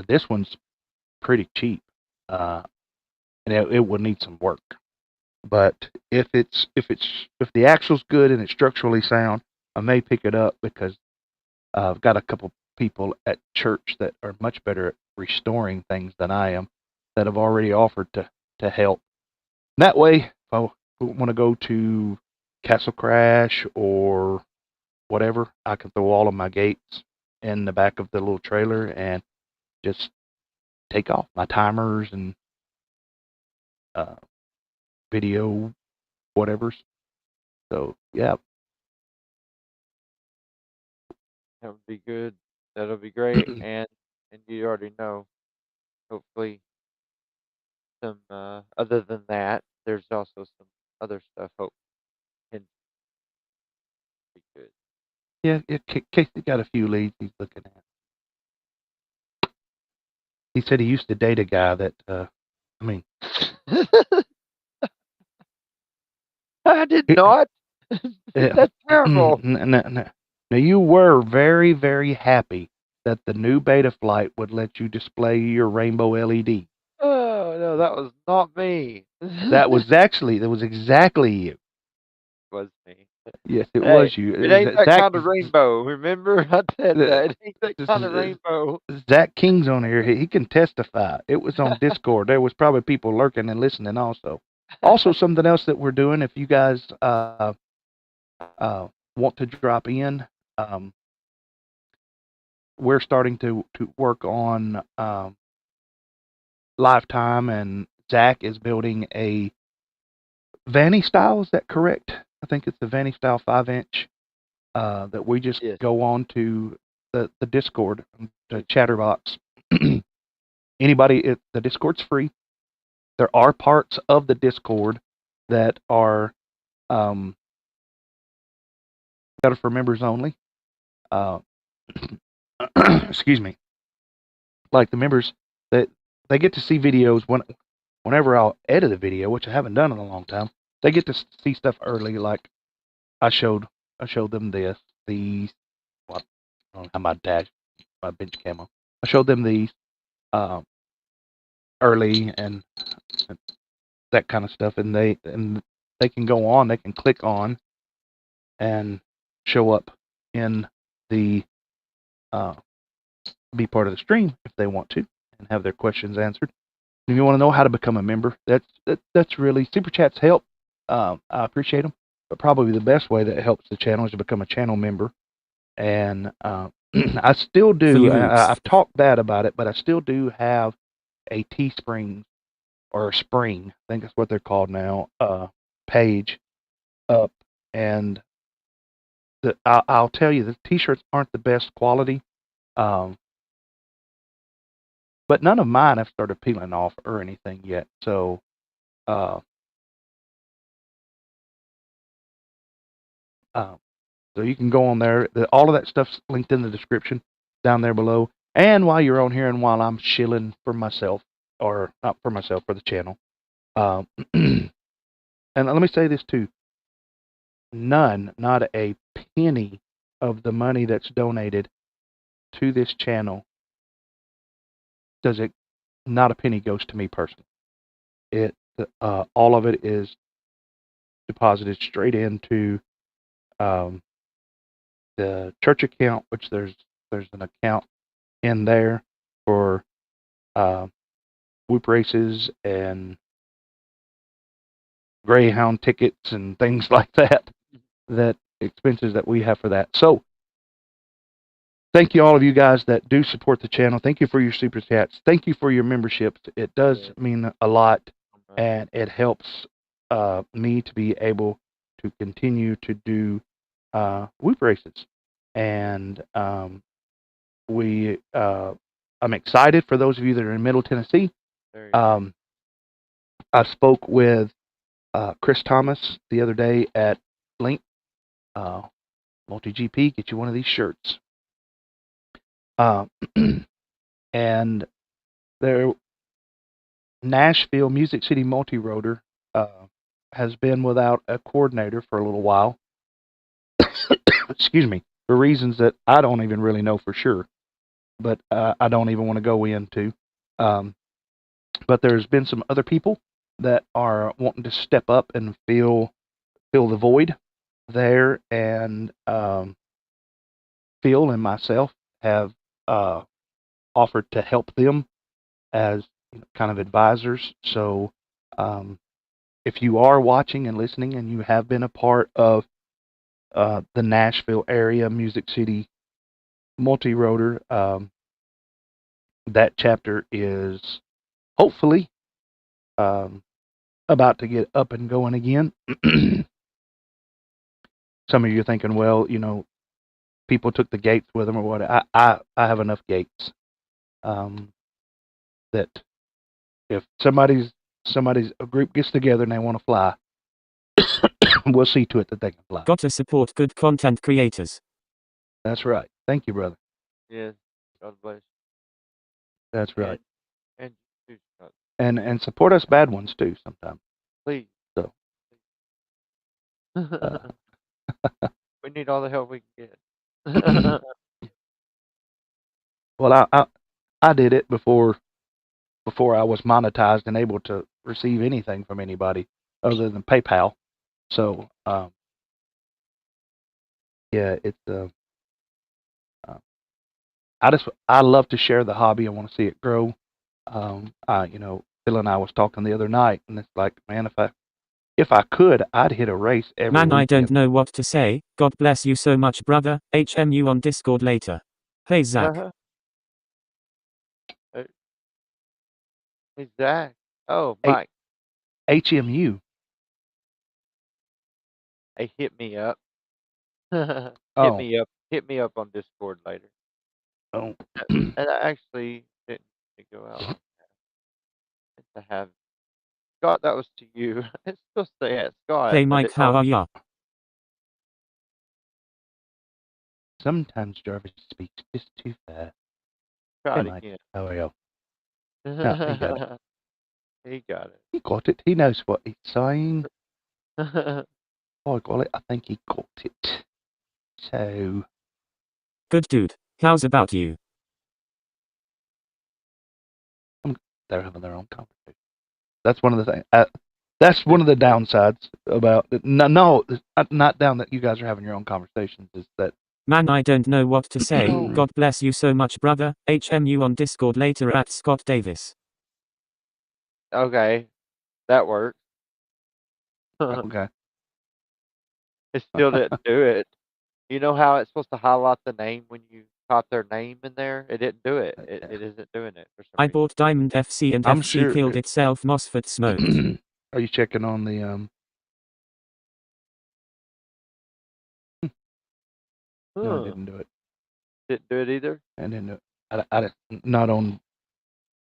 This one's pretty cheap, and it will need some work. But if the axle's good and it's structurally sound, I may pick it up, because I've got a couple people at church that are much better at restoring things than I am, that have already offered to help. That way, if I want to go to Castle Crash or whatever, I can throw all of my gates in the back of the little trailer and just take off my timers and video whatever's. So yeah. That would be good. That'll be great. And you already know. Hopefully, some other than that, there's also some other stuff. Hope can be good. Yeah, Casey got a few leads he's looking at. He said he used to date a guy that, I did not. That's terrible. Now, you were very, very happy that the new beta flight would let you display your rainbow LED. Oh, no, that was not me. That was exactly you. It was me. Yes, it Hey, was you. it ain't that kind of rainbow. Remember, I said that. It ain't that kind of rainbow. Zach King's on here. He can testify. It was on Discord. There was probably people lurking and listening also. Also, something else that we're doing, if you guys want to drop in, we're starting to work on Lifetime, and Zach is building a Vanny style. Is that correct? I think it's the Vanny style 5-inch that we just go on to the Discord, the Chatterbox. Anybody, the Discord's free. There are parts of the Discord that are for members only. excuse me, like the members that they get to see videos whenever I'll edit a video, which I haven't done in a long time. They get to see stuff early, like I showed them these what I don't know how my bench camo. I showed them these early and that kind of stuff, and they can go on, they can click on and show up in the be part of the stream if they want to and have their questions answered. If you want to know how to become a member, that's really super chats help. I appreciate them, but probably the best way that helps the channel is to become a channel member. And I still do. I've talked bad about it, but I still do have a Teespring or Spring, I think that's what they're called now, page up. And I'll tell you, the T-shirts aren't the best quality, but none of mine have started peeling off or anything yet. So, so you can go on there. All of that stuff's linked in the description down there below. And while you're on here and while I'm shilling for myself, or not for myself, for the channel, and let me say this too. Not a penny of the money that's donated to this channel not a penny goes to me personally. All of it is deposited straight into the church account, which there's an account in there for whoop races and Greyhound tickets and things like that. That expenses that we have for that. So thank you all of you guys that do support the channel. Thank you for your super chats. Thank you for your memberships. It does mean a lot, and it helps me to be able to continue to do whoop races. And I'm excited for those of you that are in Middle Tennessee. I spoke with Chris Thomas the other day at Link Multi GP. Get you one of these shirts. And their Nashville Music City Multi-Rotor has been without a coordinator for a little while. Excuse me, for reasons that I don't even really know for sure, but I don't even want to go into. But there's been some other people that are wanting to step up and fill the void there, and Phil and myself have offered to help them as kind of advisors. So if you are watching and listening and you have been a part of the Nashville area Music City Multi-Rotor, that chapter is hopefully about to get up and going again. Some of you are thinking, well, people took the gates with them or what. I have enough gates that if a group gets together and they want to fly, we'll see to it that they can fly. Got to support good content creators. That's right. Thank you, brother. Yes. God bless. That's right. And and support us bad ones too sometimes. Please. So we need all the help we can get. Well, I did it before I was monetized and able to receive anything from anybody other than PayPal. So yeah, it's I love to share the hobby. I want to see it grow. Phil and I was talking the other night, and it's like, man, if I could, I'd hit a race every weekend. I don't know what to say. God bless you so much, brother. HMU on Discord later. Hey, Zach. Hey, Zach. Oh, Mike. HMU. Hey, hit me up. Hit me up on Discord later. Oh. And I actually didn't go out to have Scott. That was to you. It's still say it, Scott. Hey, Mike, how are ya? Sometimes Jarvis speaks just too fast. Try Hey, it Mike. again. How are you? No, he got it. He got He got it. He knows what he's saying. I got it. I think he got it. So. Good dude. How's about you? They're having their own conversation. That's one of the things. That's one of the downsides about it. No, not down that you guys are having your own conversations. Is that Man, I don't know what to say. God bless you so much, brother. HMU on Discord later at Scott Davis. Okay, that worked. okay? It still didn't do it. You know how it's supposed to highlight the name when you type their name in there? It didn't do it. It isn't doing it for some I reason. bought Diamond FC and I'm FC sure killed itself. MOSFET smoked. Are you checking on the No, I didn't do it. Didn't do it either. I didn't do it. I not on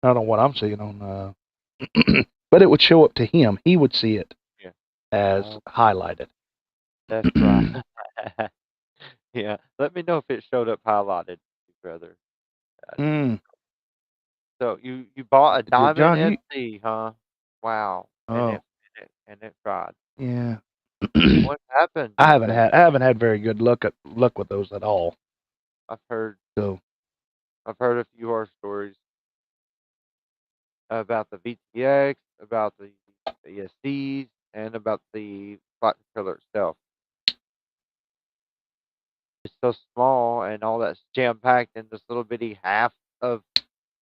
what I'm seeing on. But it would show up to him. He would see it as highlighted. That's right. Yeah. Let me know if it showed up highlighted, brother. So you bought a Diamond John, FC, huh? Wow. Oh. And it fried. Yeah. What happened? I haven't had very good luck with those at all. I've heard So. I've heard a few horror stories about the VTX, about the ESCs, and about the flight controller itself. It's so small, and all that's jam packed in this little bitty half of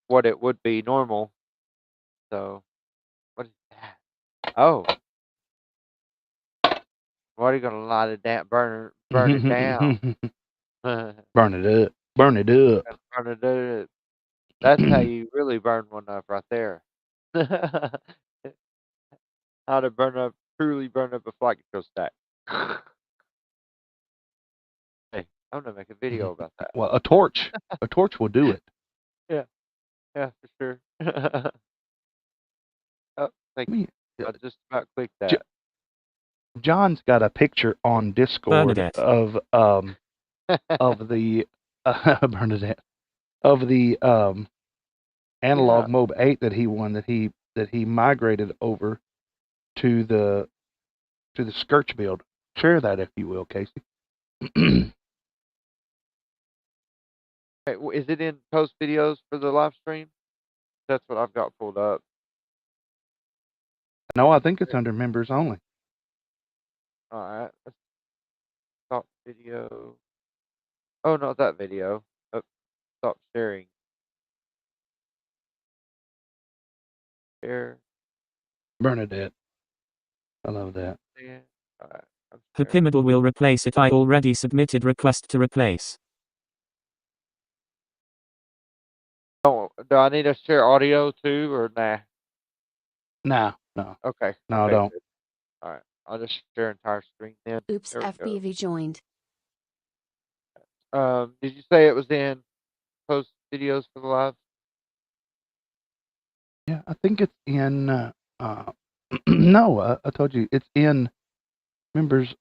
what it would be normal. So, what is that? Oh, what are you gonna light it down? Burn it down. Burn it up. Burn it up. Burn it up. That's how you really burn one up right there. How to truly burn up a flight control stack. Hey, I'm gonna make a video about that. Well, a torch will do it. Yeah, for sure. Oh, thank you. I just about clicked that. John's got a picture on Discord Bernadette. of the Bernadette of the analog Mob 8 that he won that he migrated over to the Skirch build. Share that if you will, Casey. Hey, is it in post videos for the live stream? That's what I've got pulled up. No, I think it's under members only. All right. Let's stop video. Oh, not that video. Oh, stop sharing. Share. Bernadette. I love that. Yeah. All right. Pipimidal will replace it. I already submitted request to replace. Oh, do I need to share audio too, or nah? No. Okay. No, okay, don't. good. All right. I'll just share entire screen then. Oops, FBV joined. Did you say it was in post videos for the live? Yeah, I think it's in. No, I told you it's in members.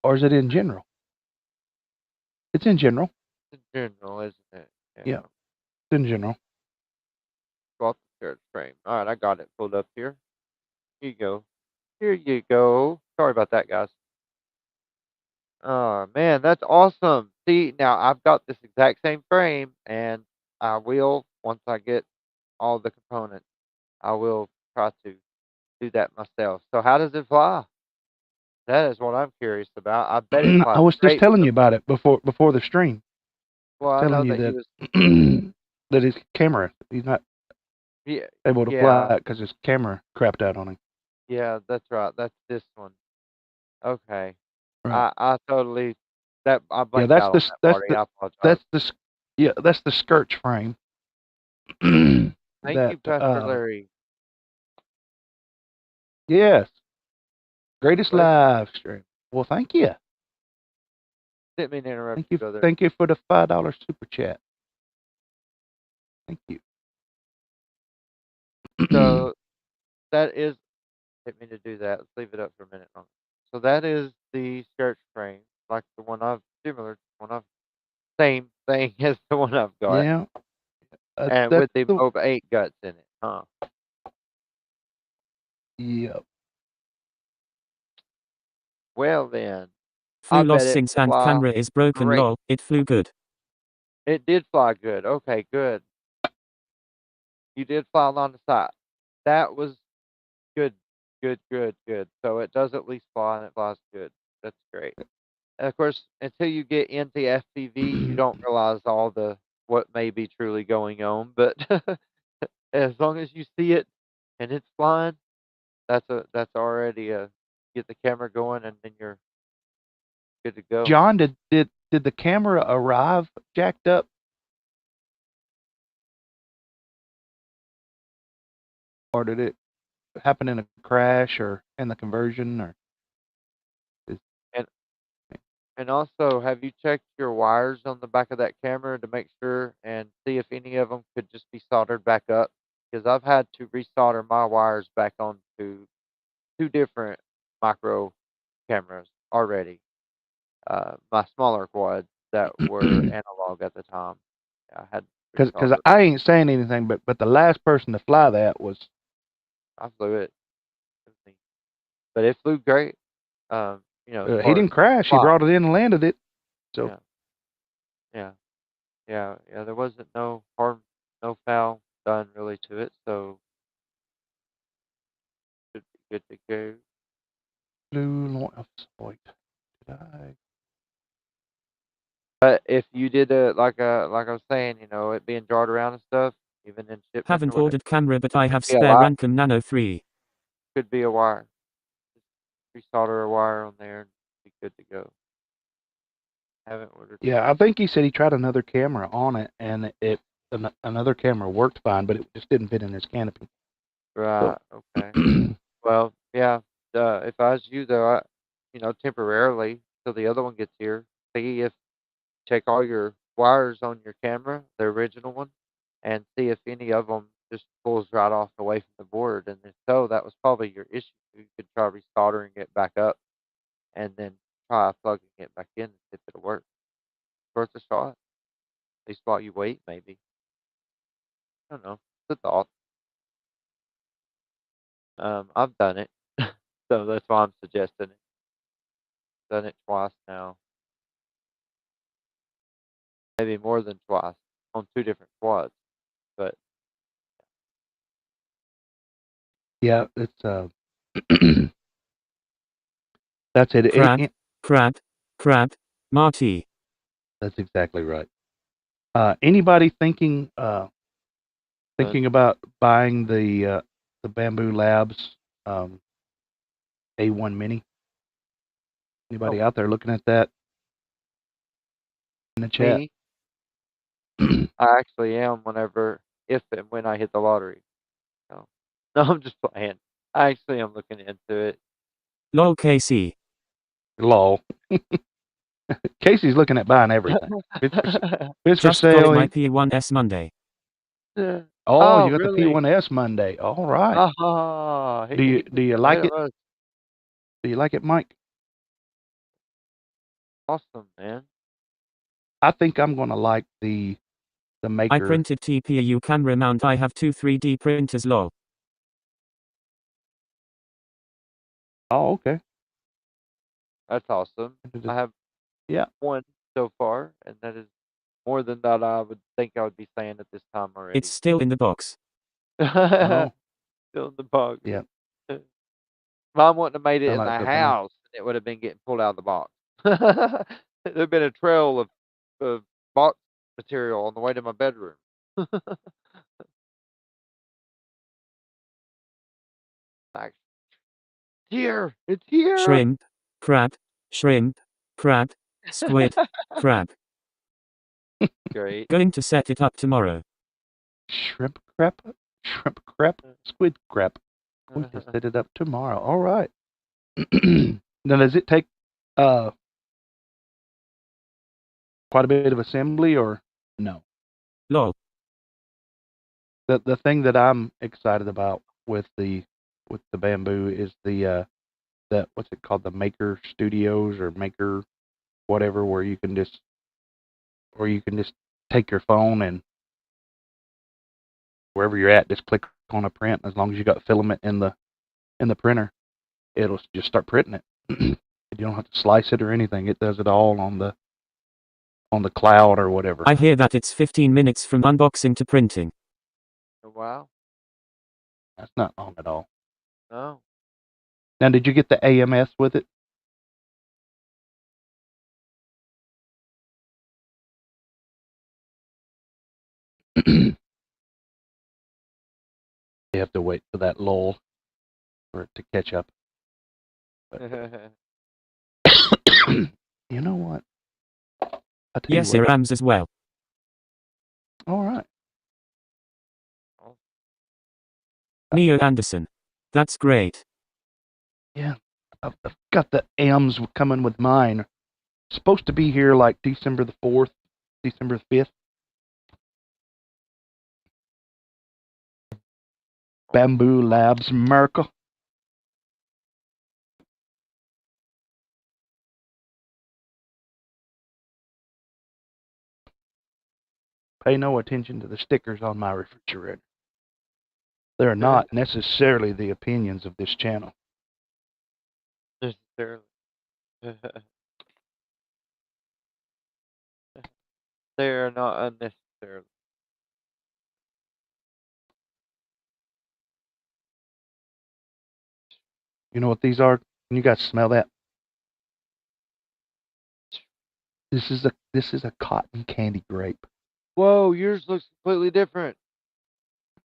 Or is it in general? It's in general. It's in general, isn't it? Yeah, it's in general. Off the search frame. All right, I got it pulled up here. Here you go. Here you go. Sorry about that, guys. Oh, man, that's awesome. See, now I've got this exact same frame, and I will, once I get all the components, I will try to do that myself. So how does it fly? That is what I'm curious about. I bet it flies I was just great telling you about it before the stream. Well, I know Telling you that that that his camera, he's not able to yeah. fly because his camera crapped out on him. Yeah, that's right. That's this one. Okay. Right. I totally I Yeah, blanked that's out the on that party. I apologize. that's the Skirch frame. Thank that, you, Pastor Larry. Yes. Greatest live stream. Well, thank you. Didn't mean to interrupt Thank you, brother. Thank you for the $5 super chat. Thank you. So that is didn't mean to do that. Let's leave it up for a minute longer. So that is the skirch frame, like the one I've similar to one I've same thing as the one I've got. Yeah. And That's with the both 8 guts in it, huh? Yep. Well then, Flew I lost bet it since and fly camera is broken great. lol, it flew good. It did fly good. Okay, good. You did fly along the side. That was good, good, good, good. So it does at least fly and it flies good. That's great. And of course, until you get into FPV, you don't realize all the what may be truly going on. But as long as you see it and it's flying, that's already a get the camera going and then you're good to go. John, did the camera arrive jacked up? Or did it happen in a crash or in the conversion or And and also, have you checked your wires on the back of that camera to make sure and see if any of them could just be soldered back up? Because I've had to resolder my wires back onto 2 different micro cameras already. My smaller quads that were analog at the time. I had to because resolder. I ain't saying anything, but the last person to fly that was I flew it. But it flew great. As he far as didn't crash. He fly. brought it in and landed it. So Yeah. Yeah. Yeah. There wasn't no harm, no foul done really to it, so should be good to go. blue wait, did I? But if you did like I was saying, it being jarred around and stuff, even in shipment or Haven't whatever, ordered camera but I have be a spare lot. Rancon Nano 3. Could be a wire. Just resolder a wire on there and be good to go. Haven't ordered. Yeah, I think he said he tried another camera on it, and another camera worked fine, but it just didn't fit in his canopy. Right. Okay. Well, yeah. If I was you though, temporarily till the other one gets here, check all your wires on your camera, the original one, and see if any of them just pulls right off away from the board. And if so, that was probably your issue. You could try resoldering it back up, and then try plugging it back in and see if it'll work. Worth a shot. At least while you wait, maybe. I don't know. It's a thought. I've done it, so that's why I'm suggesting it. Done it twice now, maybe more than twice on 2 different quads. But Yeah, it's that's it. Crab, Marty. That's exactly right. Anybody thinking about buying the Bamboo Labs A1 Mini? Anybody out there looking at that in the chat? me, I actually am if and when I hit the lottery. No, no, I'm just playing. I actually am looking into it. Lol KC. Lol. Casey's looking at buying everything. It's for Just sale. got my P1S Monday. Oh, you got really? the P1S Monday. All right. Do you like it? Do you like it, Mike? Awesome, man. I think I'm gonna like the Maker. I printed TPU camera mount. I have 2 3D printers lol. Oh, okay. That's awesome. I have one so far, and that is more than that I would think I would be saying at this time already. It's still in the box. Oh. Still in the box. Yeah. Mom wouldn't have made it in like the cooking house, and it would have been getting pulled out of the box. There'd been a trail of box material on the way to my bedroom. Here, it's here. Shrimp, crab, squid, crab. Great. Going to set it up tomorrow. Shrimp crap, squid crap. We can set it up tomorrow. All right. Now, does it take quite a bit of assembly or no? Lol. The thing that I'm excited about with the Bamboo is the what's it called, the Maker Studios or Maker whatever, where you can just take your phone and wherever you're at, just click on a print. As long as you got filament in the printer, it'll just start printing it. You don't have to slice it or anything. It does it all on the cloud or whatever. I hear that it's 15 minutes from unboxing to printing. Oh, wow. That's not long at all. No. Now, did you get the AMS with it? You have to wait for that lull for it to catch up. But, you know what? Yes, Rams as well. All right. Neo Anderson. That's great. Yeah, I've got the AMs coming with mine. Supposed to be here like December the 4th, December the 5th. Bamboo Labs, America. Pay no attention to the stickers on my refrigerator. They're not necessarily the opinions of this channel. Necessarily. They are not unnecessarily. You know what these are? Can you guys smell that? This is a cotton candy grape. Whoa, yours looks completely different.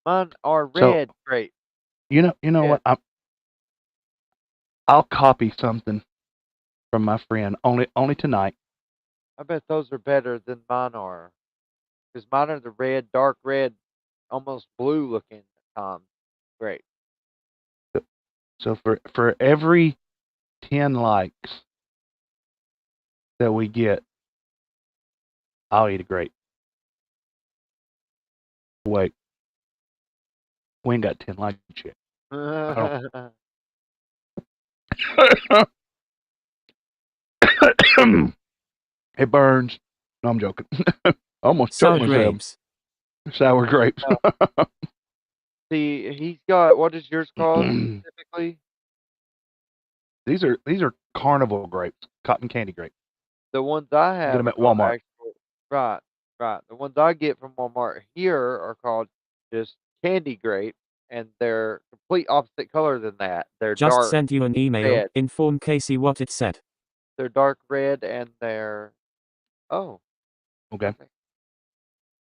Mine are red grape. You know what? I'll copy something from my friend only tonight. I bet those are better than mine are. Because mine are the red, dark red, almost blue looking grape. So for every 10 likes that we get, I'll eat a grape. Wait. We ain't got 10 likes yet. It burns. No, I'm joking. Almost sour grapes. Sour grapes. See, he's got, what is yours called specifically? These are carnival grapes, cotton candy grapes. The ones I have get them at Walmart. Right. The ones I get from Walmart here are called just candy grape, and they're complete opposite color than that. They're just dark send you an email. red. Inform Casey what it said. They're dark red and they're Okay.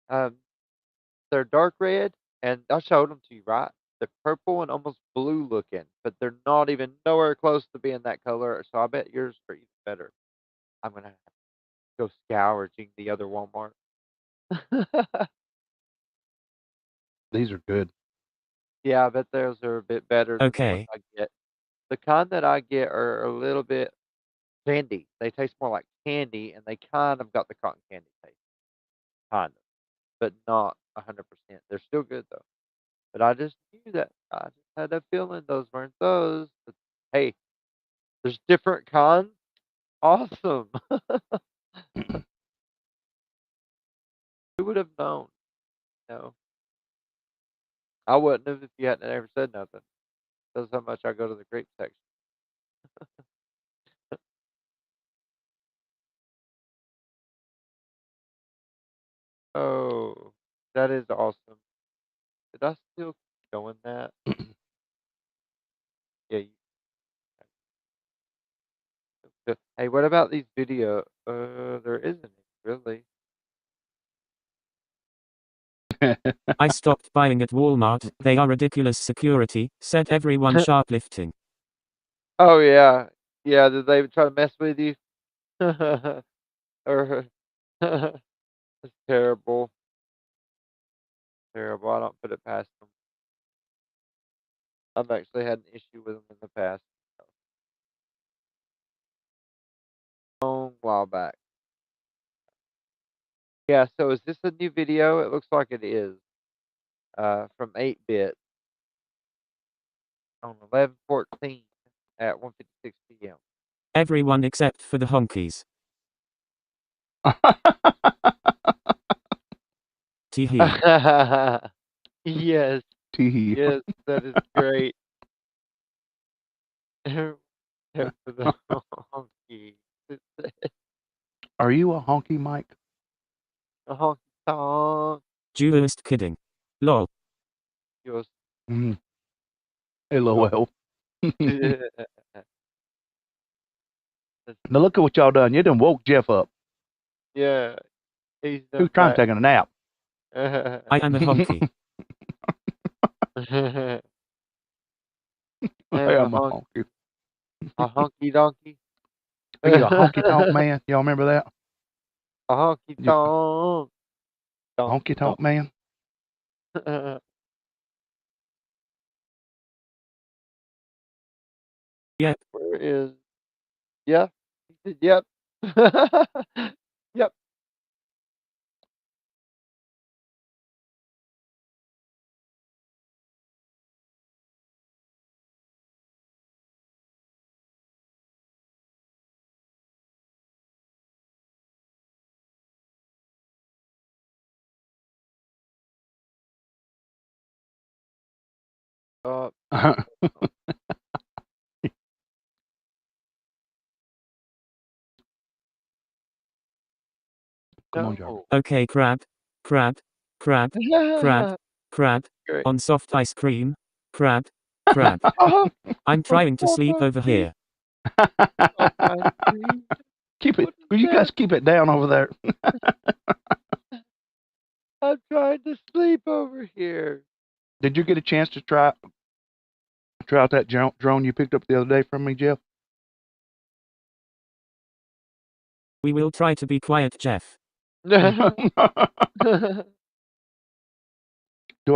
They're dark red, and I showed them to you, right? They're purple and almost blue looking, but they're not even nowhere close to being that color. So I bet yours are even better. I'm gonna have to go scourging the other Walmart. These are good. Yeah, I bet those are a bit better than the ones Okay. I get. The kind that I get are a little bit candy. They taste more like candy, and they kind of got the cotton candy taste, kind of, but not 100%. They're still good though. But I just knew that. I just had a feeling those weren't those. But hey, there's different kinds. Awesome. Who would have known? No, I wouldn't have if you hadn't ever said nothing. That's how much I go to the grape section. Oh, that is awesome. Did I still keep going that? Yeah. Hey, what about these video? There isn't any, really. I stopped buying at Walmart. They are ridiculous security, said everyone shoplifting. Oh yeah, yeah. Did they try to mess with you? Or it's terrible, terrible. I don't put it past them. I've actually had an issue with them in the past. A long while back. Yeah. So is this a new video? It looks like it is. From 8-bit on 11/14 at 1:56 p.m. Everyone except for the honkies. Teehee. Yes. Tee. Yes, that is great. Except for the honky. Are you a honky, Mike? A honky tonk. Just kidding. Lol. Yours. Mm. LOL. Yeah. Now look at what y'all done. You done woke Jeff up. Yeah, he's He was done trying to back. take a nap. I am a honky. I I'm am a honky. a honky donkey. Are you a honky tonk man? Y'all remember that? A honky You, tonk. honky tonk man? Yep. Where is? Yeah. He said, yep. Yep. Come on, Jarvis. No. Okay, crab. Crab. Crab. Crab. Crab. Great. On soft ice cream. Crab. Crab. I'm trying to sleep over here. Keep it. What is Will you guys that? keep it down over there? I'm trying to sleep over here. Did you get a chance to try out that drone you picked up the other day from me, Jeff? We will try to be quiet, Jeff. Do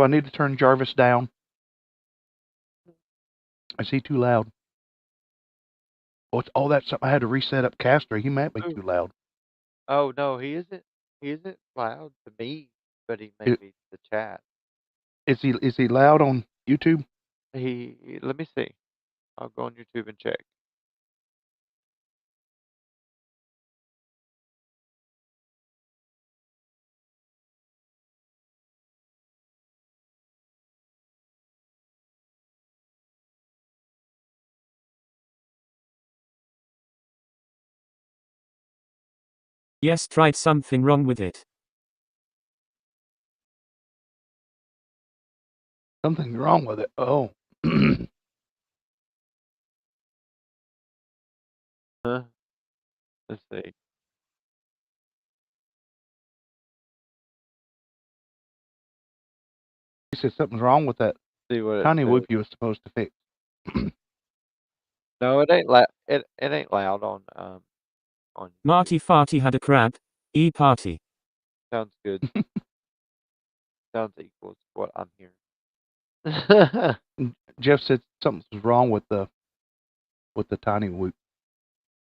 I need to turn Jarvis down? Is he too loud? Oh, that's something. I had to reset up Castor. He might be too loud. Oh no, he isn't. He isn't loud to me, but he may be to the chat. Is he loud on YouTube? Let me see. I'll go on YouTube and check. Yes, tried something wrong with it. Something's wrong with it. Oh. Let's see. He said something's wrong with that See what it TinyWhoop says. you was supposed to fix. No, it ain't loud. It ain't loud on on. Marty Farty had a crab. E-party. Sounds good. Sounds equal to what I'm hearing. Jeff said something's wrong with the TinyWhoop.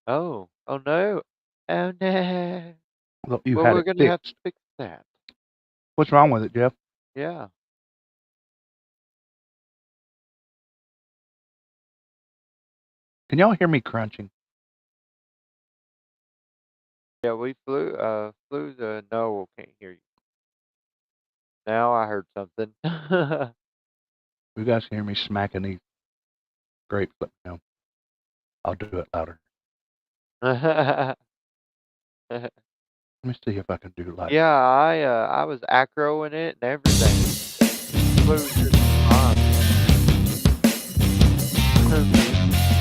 Oh no. Oh no. Well, you Well, had we're it gonna have to fixed. fix that. What's wrong with it, Jeff? Yeah. Can y'all hear me crunching? Yeah, we flew the no, can't hear you. Now I heard something. You guys can hear me smacking these grapes. Let me know. I'll do it louder. Let me see if I can do like. Yeah, I was acroing it and everything. Flew just fine.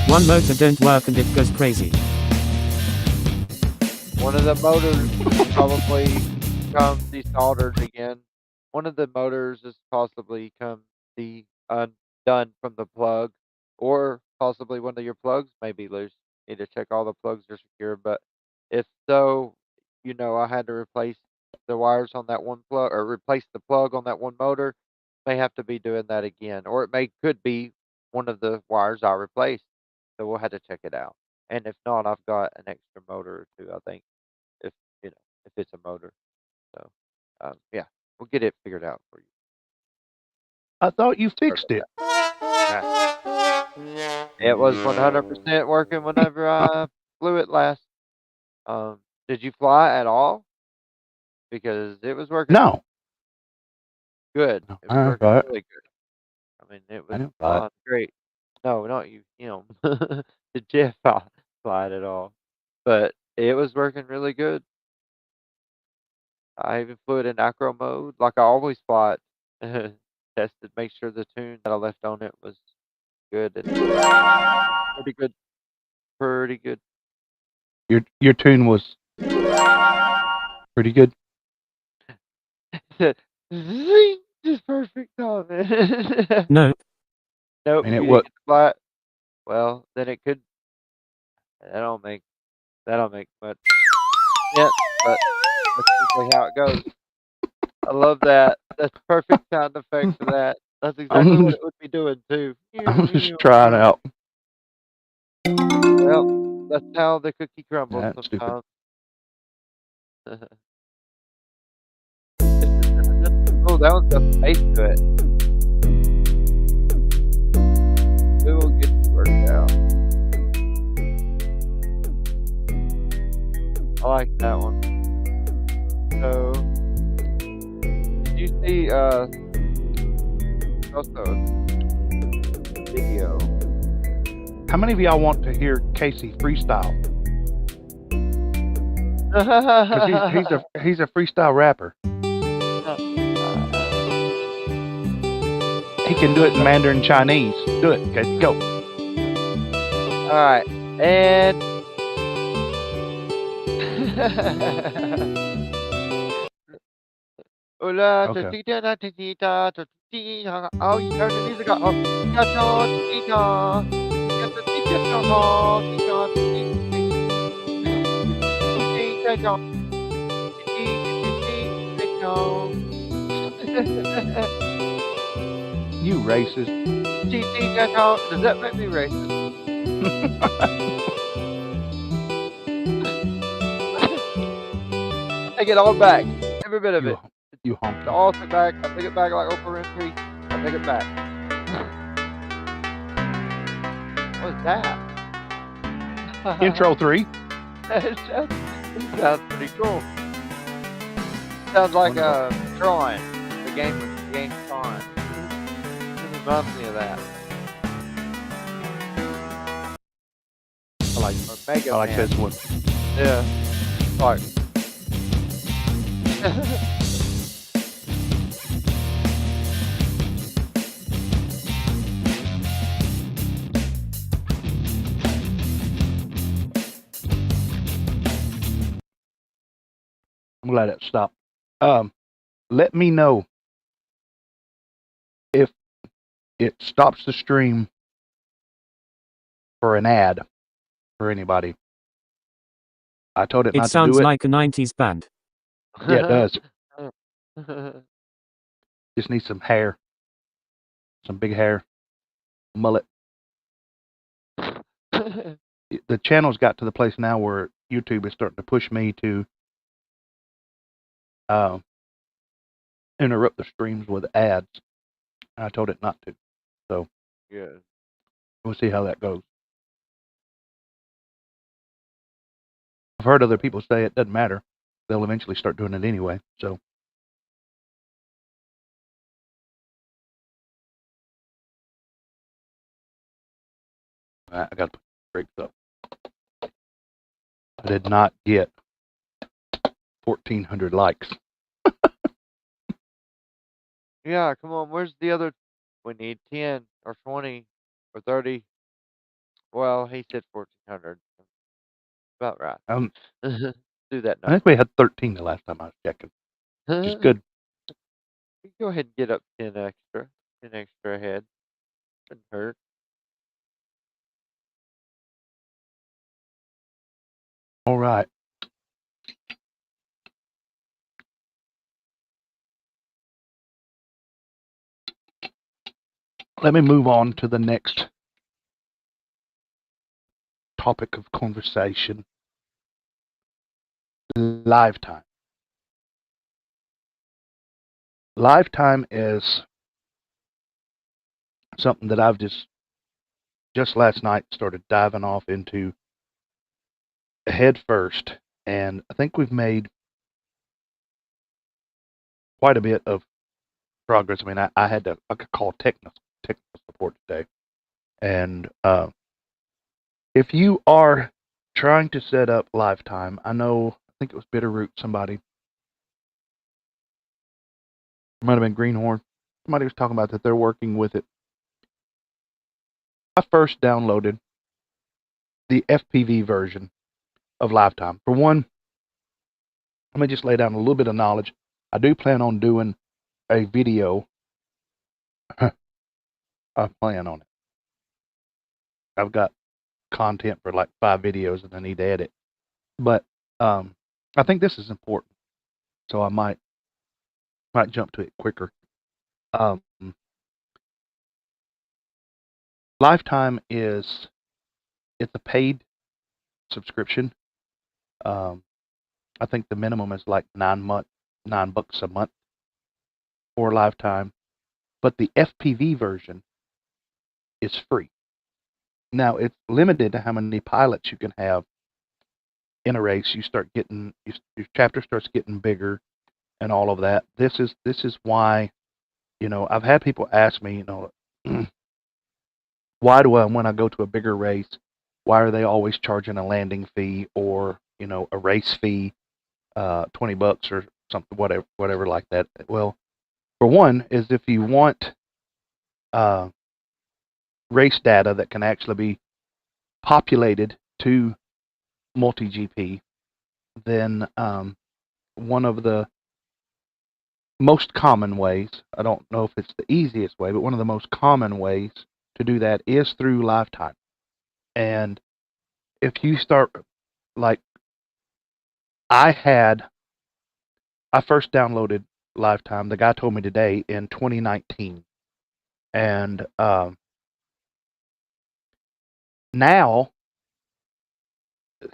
One motor don't work and it goes crazy. One of the motors probably come desoldered again. One of the motors is possibly come undone from the plug, or possibly one of your plugs may be loose. Need to check all the plugs are secure, but if so, I had to replace the wires on that one plug, or replace the plug on that one motor. May have to be doing that again, or could be one of the wires I replaced. So we'll have to check it out. And if not, I've got an extra motor or two, I think, if if it's a motor. So yeah, we'll get it figured out for you. I thought you Sorry fixed it. about that. It was 100% working whenever I flew it last. Did you fly at all? Because it was working No. good. No, It I was didn't working fly it. really good. I mean, it I was didn't fly it. flying great. No, not you. The jet fly it at all. But it was working really good. I even flew it in acro mode, like I always fly it. Tested, make sure the tune that I left on it was good. And pretty good. Pretty good. Your tune was pretty good. Zing! Just perfect timing. No. Nope, And it you was didn't get to fly it. Well, then it could. That don't make much sense, but that's usually how it goes. I love that. That's perfect sound effect for that. That's exactly what it would be doing too. I'm just trying out. Well, that's how the cookie crumbles That's stupid. sometimes. Oh, that one's got some bass to it. We will get you worked out. I like that one. So, did you see also video? How many of y'all want to hear Casey freestyle? Because he's a freestyle rapper. He can do it in Mandarin Chinese. Do it, Casey. Go. All right, and Hola, Okay. tita, na tita, tita. Oh, you turn the music off. Oh, tita, tita, tita, tita, You racist. Does that make me racist? Take it all back. Every bit of it. You honky. All take back. I take it back like Oprah Winfrey. I take it back. What's that? Intro 3. It sounds pretty cool. Sounds like Tron. The game Tron. It reminds me of that. I like this one. Yeah. Like. I'm glad it stopped. Let me know if it stops the stream for an ad for anybody. I told it not to do it. It sounds like a 90s band. Yeah, it does. Just need some hair. Some big hair. Mullet. The channel's got to the place now where YouTube is starting to push me to interrupt the streams with ads. I told it not to. So Good. We'll see how that goes. I've heard other people say it doesn't matter. They'll eventually start doing it anyway. So I got to break up. I did not get 1,400 likes. Yeah, come on. Where's the other? We need 10 or 20 or 30. Well, he said 1,400. About right. Do that I number. think we had 13 the last time I was checking. Which is good. Go ahead and get up 10 extra. 10 extra ahead. Doesn't hurt. All right. Let me move on to the next topic of conversation. Lifetime. Lifetime is something that I've just last night started diving off into head first, and I think we've made quite a bit of progress. I mean, I could call technical support today, and if you are trying to set up lifetime, I think it was Bitterroot, somebody, it might have been Greenhorn, somebody was talking about that they're working with it. I first downloaded the FPV version of lifetime. For one, let me just lay down a little bit of knowledge. I do plan on doing a video. I plan on it. I've got content for like 5 videos and I need to edit. But I think this is important, so I might jump to it quicker. Lifetime it's a paid subscription. I think the minimum is like $9 a month for lifetime, but the FPV version is free. Now it's limited to how many pilots you can have in a race. You start getting your chapter starts getting bigger, and all of that. This is why, I've had people ask me, why do I, when I go to a bigger race, why are they always charging a landing fee or a race fee, $20 or something, whatever like that? Well, for one, is if you want race data that can actually be populated to multi-GP, then one of the most common ways, I don't know if it's the easiest way, but one of the most common ways to do that is through lifetime. And if you start, like, I first downloaded lifetime, the guy told me today, in 2019. And now,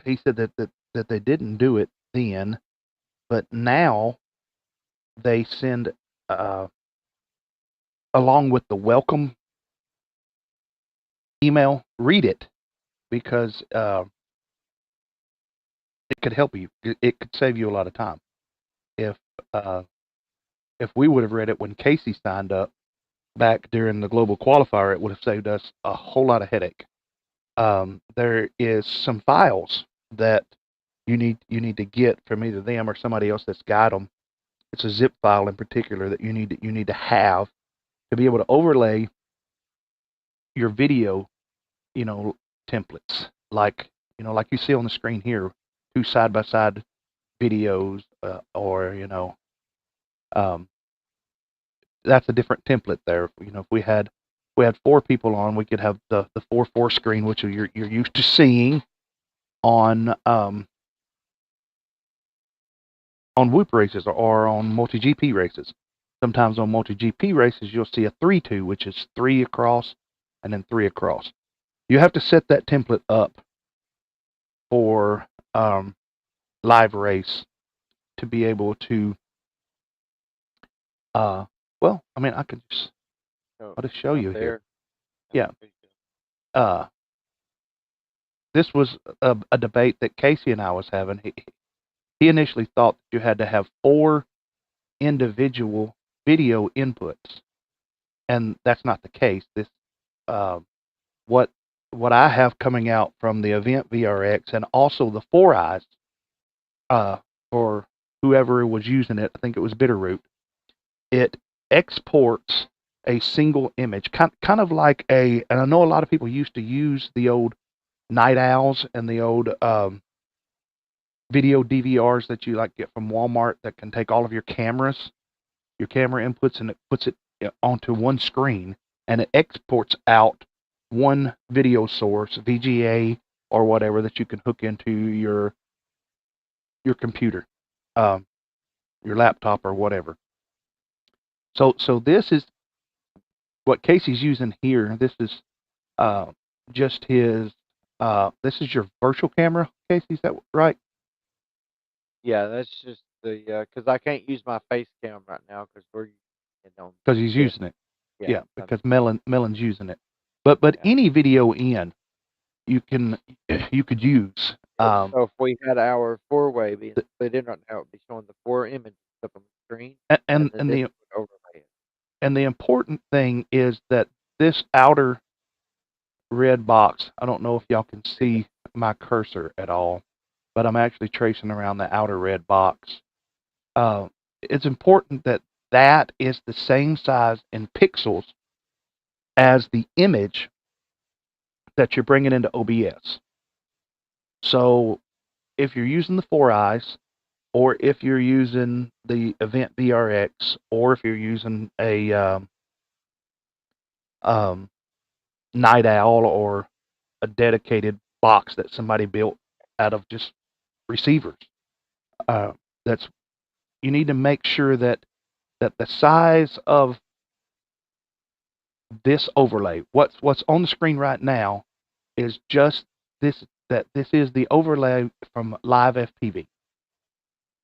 he said that they didn't do it then, but now they send, along with the welcome email, read it, because it could help you. It could save you a lot of time. If we would have read it when Casey signed up back during the global qualifier, it would have saved us a whole lot of headache. There is some files that you need to get from either them or somebody else that's got them. It's a zip file in particular that you need to have to be able to overlay your video, templates, like you see on the screen here, 2 side-by-side videos, or that's a different template there. If we had 4 people on, we could have the 4:4 screen, which you're used to seeing on Whoop races or on multi-GP races. Sometimes on multi-GP races, you'll see a 3-2, which is 3 across and then 3 across. You have to set that template up for live race to be able to, well, I mean, I'll just show you here. Yeah. This was a debate that Casey and I was having. He initially thought that you had to have 4 individual video inputs, and that's not the case. This, what I have coming out from the event VRX and also the 4Eyes, for whoever was using it, I think it was Bitterroot, it exports a single image, kind of like and I know a lot of people used to use the old Night Owls and the old video DVRs that you like get from Walmart that can take all of your camera inputs, and it puts it onto one screen, and it exports out one video source, VGA or whatever, that you can hook into your computer, your laptop or whatever. So this is what Casey's using here. This is just his. This is your virtual camera, Casey. Is that right? Yeah, that's just the because I can't use my face cam right now because we're because he's using it. Yeah, because Melon's using it. But any video in you could use. So if we had our four-way being split in right now, it would be showing the 4 images up on the screen, and then this would overlay it. and the important thing is that this outer red box, I don't know if y'all can see my cursor at all, but I'm actually tracing around the outer red box. It's important that that is the same size in pixels as the image that you're bringing into OBS. So if you're using the 4eyes, or if you're using the Event VRX, or if you're using a Night Owl or a dedicated box that somebody built out of just receivers, that's you need to make sure that the size of this overlay, what's on the screen right now, is just this, that this is the overlay from Live FPV.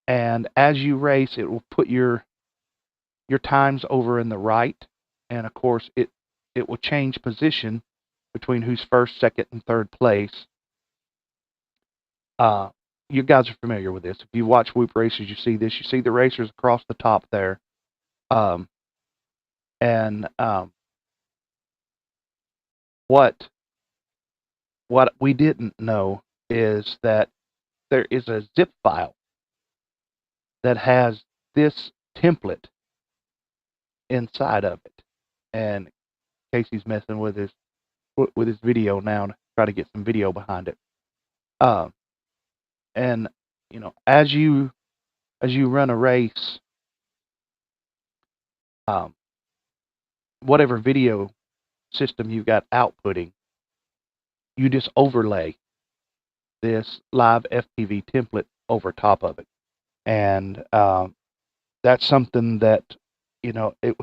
And as you race, it will put your times over in the right, and of course it will change position between who's first, second, and third place. You guys are familiar with this. If you watch Whoop races, you see this. You see the racers across the top there. What we didn't know is that there is a zip file that has this template inside of it, and Casey's messing with his video now to try to get some video behind it. And you know, as you run a race, whatever video system you got outputting, you just overlay this Live FPV template over top of it. And that's something that, you know, I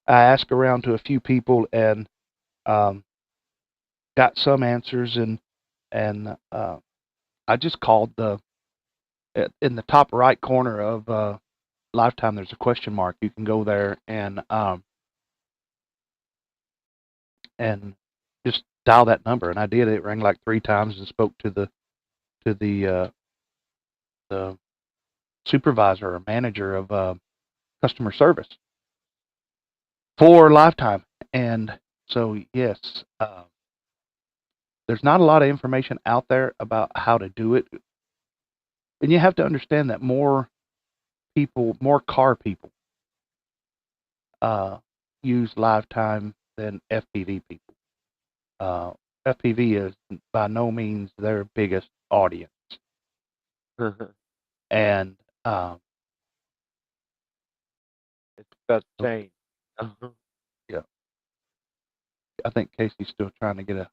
asked around to a few people and got some answers, and I just called in the top right corner of Lifetime, there's a question mark. You can go there and just dial that number, and I did. It rang like 3 times and spoke to the supervisor or manager of customer service for Lifetime. And so yes, there's not a lot of information out there about how to do it, and you have to understand that more car people use Lifetime than FPV people. FPV is by no means their biggest audience. And it's about to change. Yeah, I think Casey's still trying to get a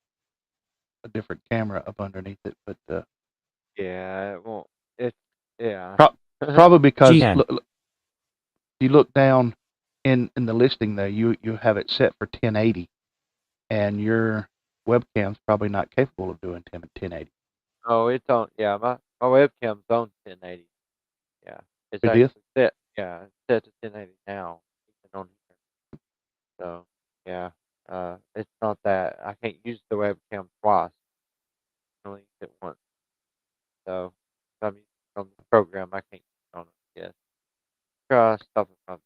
different camera up underneath it, but yeah, it won't. Yeah. Probably because GN. you look down in the listing there, you have it set for 1080, and your webcam's probably not capable of doing 1080. Oh, it's on. Yeah, my webcam's on 1080. Yeah, it's It actually is? set. Yeah, it's set to 1080 now. On here. So yeah, it's not that I can't use the webcam twice. I only use it once. So if I'm using it on the program, I can't use it on it. Yes. Try stuff from.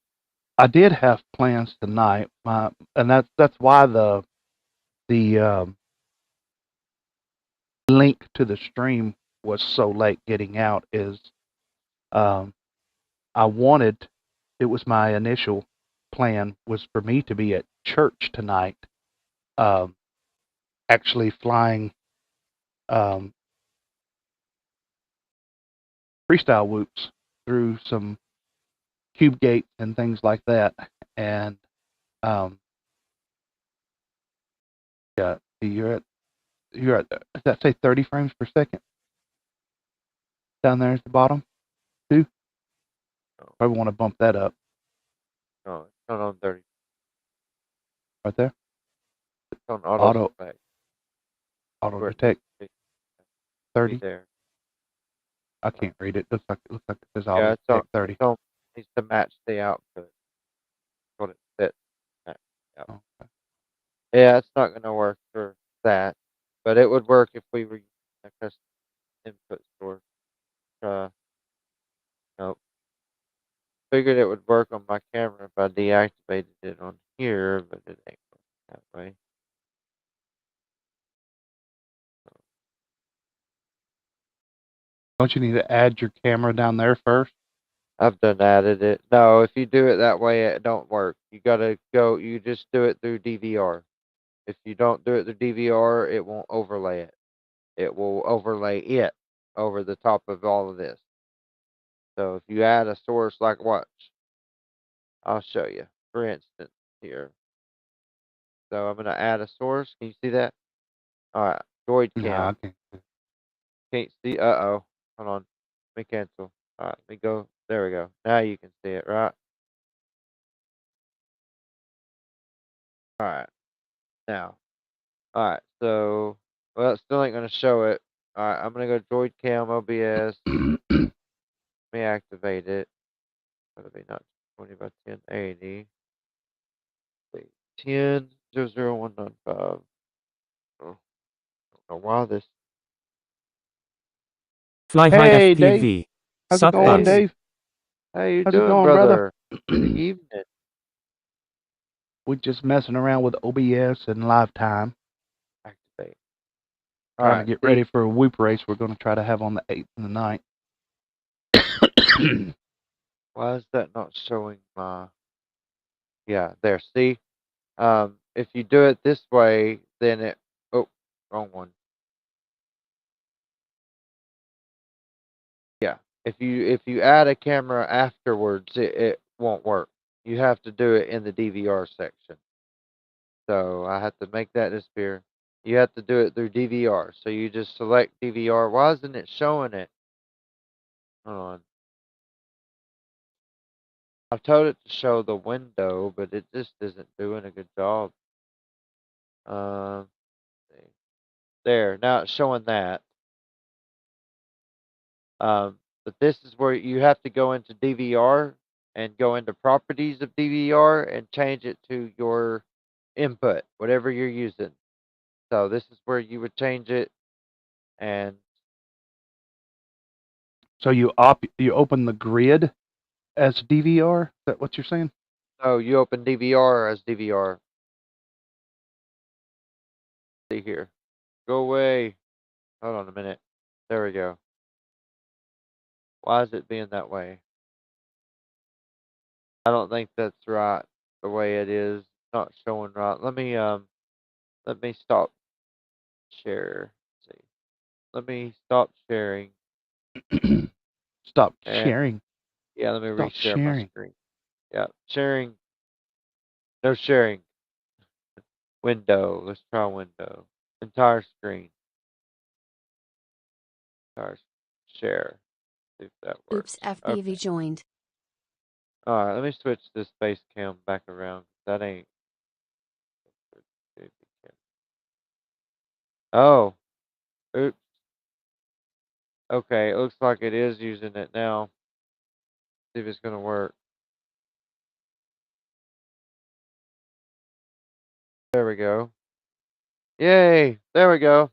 I did have plans tonight, and that's why the link to the stream was so late getting out. Is I wanted, it was my initial plan was for me to be at church tonight, actually flying freestyle whoops through some cube gates and things like that. And yeah, you're at does that say 30 frames per second down there at the bottom too? Probably want to bump that up. No, it's not on 30. Right there. It's on auto detect. Auto detect 30. There. I can't read it. Looks like it says Yeah, auto it's on, detect 30. it needs to match the output. What it sets. Yep. Oh, okay. Yeah, it's not going to work for that, but it would work if we were using a custom input source. Nope. Figured it would work on my camera if I deactivated it on here, but it ain't working that way. Don't you need to add your camera down there first? I've done added it. No, if you do it that way, it don't work. You gotta go. You just do it through DVR. If you don't do it through DVR, it won't overlay it. It will overlay it over the top of all of this. So if you add a source, like watch, I'll show you. For instance, here. So I'm gonna add a source. Can you see that? All right, Droid No, Cam. I can't. Can't see. Uh-oh. Hold on. Let me cancel. All right, let me go. There we go. Now you can see it, right? All right. Now. All right. So, well, it still ain't going to show it. All right. I'm going to go Droid Cam OBS. Let me activate it. That'll be not 20 by 1080. 10 00195. Oh, I don't know why this. Fly Hey, high Dave. FPV. How's it Suck going, butts. Dave? How you How's it doing, going, brother? Good evening. We're just messing around with OBS and live time. Activate. All Trying right. to get See, ready for a whoop race we're going to try to have on the 8th and the 9th. why is that not showing my? Yeah, there. See, if you do it this way, then it. Oh, wrong one. Yeah, if you add a camera afterwards, it won't work. You have to do it in the DVR section. So I have to make that disappear. You have to do it through DVR. So you just select DVR. Why isn't it showing it? Hold on. I've told it to show the window, but it just isn't doing a good job. See. There, now it's showing that. But this is where you have to go into DVR and go into properties of DVR and change it to your input, whatever you're using. So this is where you would change it, and So you open the grid as DVR? Is that what you're saying? so you open DVR as DVR. See here, go away. Hold on a minute. There we go. Why is it being that way? I don't think that's right. The way it is, not showing right. Let me stop share. See, let me stop sharing. Stop And sharing. yeah, let me Stop reshare my sharing. screen. Yeah, sharing. No sharing. Window. Let's try window. Entire screen. Entire share. See if that works. Oops, FPV Okay. joined. All right, let me switch this face cam back around. That ain't. Oh. Oops. Okay, it looks like it is using it now. See if it's gonna work. There we go. Yay! There we go.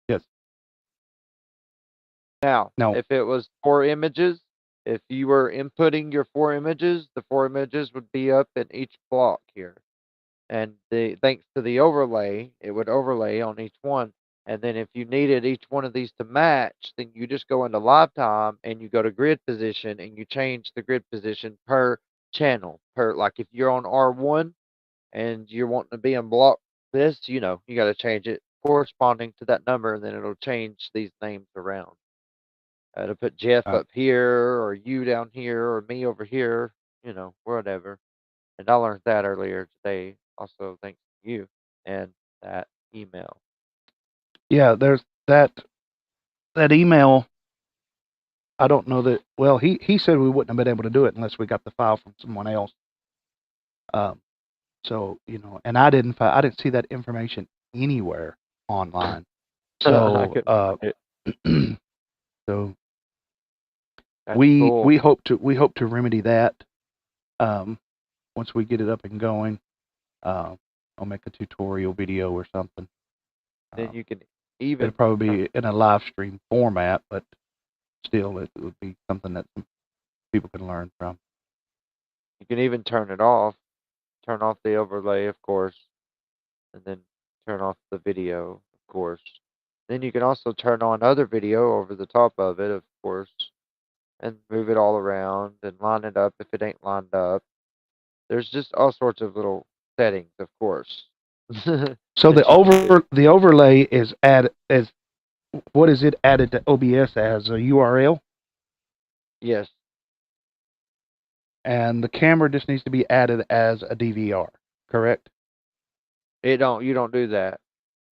Yes. Now, No. if it was 4 images, if you were inputting your 4 images, the 4 images would be up in each block here. And thanks to the overlay, it would overlay on each one. And then if you needed each one of these to match, then you just go into live time and you go to grid position and you change the grid position per channel. Like if you're on R1 and you're wanting to be in block this, you got to change it corresponding to that number, and then it'll change these names around. To put Jeff up here, or you down here, or me over here, whatever. And I learned that earlier today, also thanks to you and that email. Yeah, there's that email. I don't know that. Well, he said we wouldn't have been able to do it unless we got the file from someone else. So and I didn't see that information anywhere online. So so cool. we hope to remedy that once we get it up and going. I'll make a tutorial video or something. Then you can It'll probably be in a live stream format, but still, it would be something that people can learn from. You can even turn it off. Turn off the overlay, of course, and then turn off the video, of course. Then you can also turn on other video over the top of it, of course, and move it all around and line it up if it ain't lined up. There's just all sorts of little settings, of course. So the overlay is added as what is it added to OBS as a URL? Yes. And the camera just needs to be added as a DVR, correct? You don't do that.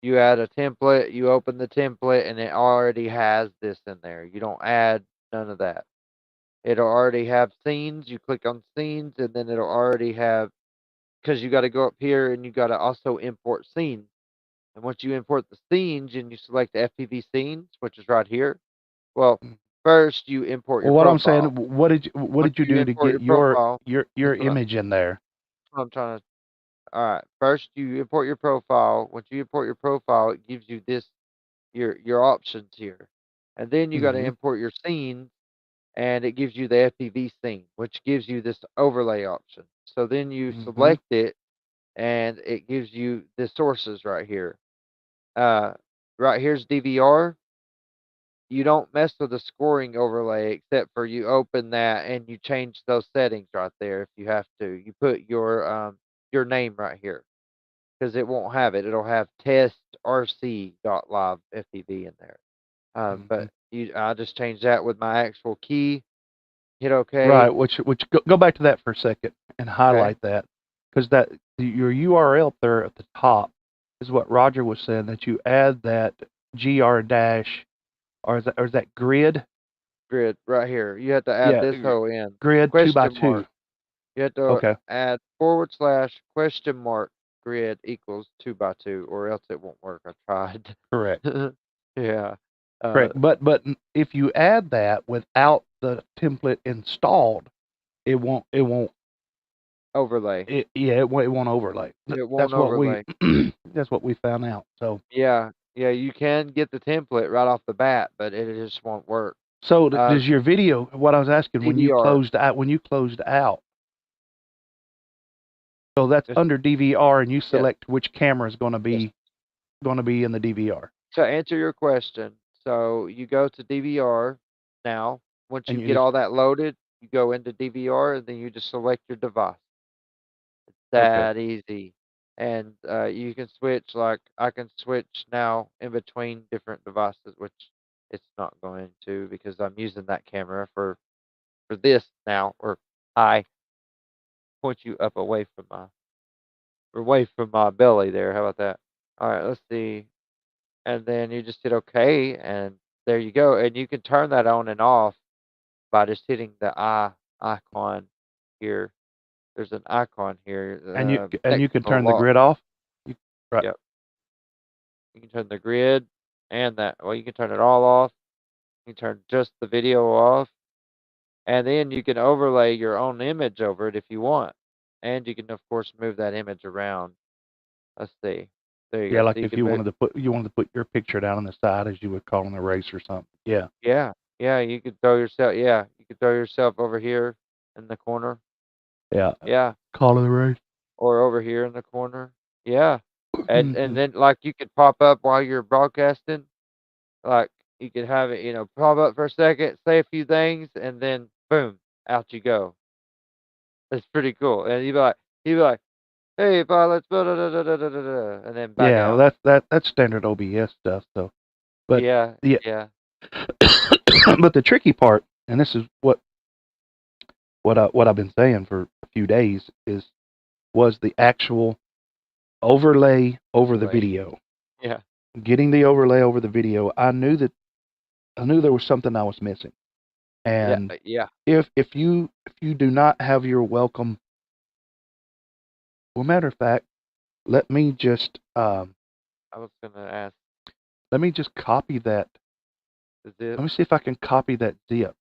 You add a template, you open the template, and it already has this in there. You don't add none of that. It'll already have scenes. You click on scenes, and then it'll already have, because you got to go up here and you got to also import scenes. And once you import the scenes and you select the FPV scenes, which is right here, well, first you import your Well, what profile. I'm saying, what did you do to get your image in there? I'm trying to. All right. First, you import your profile. Once you import your profile, it gives you this your options here, and then you got to import your scene, and it gives you the FPV scene, which gives you this overlay option. So then you select it, and it gives you the sources right here. Right here's DVR. You don't mess with the scoring overlay except for you open that and you change those settings right there if you have to. You put your name right here because it won't have it. It'll have testrc.live FPV in there. But I just changed that with my actual key. Hit OK. Right. Which go back to that for a second and highlight that, because that your URL there at the top is what Roger was saying, that you add that gr dash, or is that grid? Grid right here. You have to add this whole in. Grid question 2x2. Mark. You have to add /? grid equals 2x2, or else it won't work. I tried. Correct. Yeah. Correct. But if you add that without the template installed, it won't overlay. It won't overlay. It won't overlay. That's what we found out. So yeah, you can get the template right off the bat, but it just won't work. So does your video? What I was asking, DVR. when you closed out, so that's under DVR, and you select which camera is going to be in the DVR. To answer your question, so you go to DVR now. Once you get all that loaded, you go into DVR, and then you just select your device. It's that easy. And you can switch, like I can switch now in between different devices, which it's not going to because I'm using that camera for this now, or I point you up away from my belly there. How about that? All right, let's see. And then you just hit OK, and there you go. And you can turn that on and off by just hitting the icon here. There's an icon here. And you can turn the grid off. Right. Yep. You can turn the grid and that. Well, you can turn it all off. You can turn just the video off, and then you can overlay your own image over it if you want. And you can, of course, move that image around. Let's see. There you go. Yeah, like if you wanted to put your picture down on the side as you would call in a race or something. Yeah. Yeah. You could throw yourself. Yeah, you could throw yourself over here in the corner. Yeah. Call it a race. Or over here in the corner. Yeah. And then like you could pop up while you're broadcasting. Like you could have it, pop up for a second, say a few things, and then boom, out you go. It's pretty cool. And you'd be like, hey, pilots, blah, blah, blah, blah, blah, blah, blah, and then back out. Well, that's standard OBS stuff. So, but yeah. But the tricky part, and this is what I've been saying for a few days, was the actual overlay over the video. Yeah. Getting the overlay over the video, I knew there was something I was missing. And if you do not have your welcome, well, matter of fact, let me just I was gonna ask. Let me just copy that. Let me see if I can copy that zip.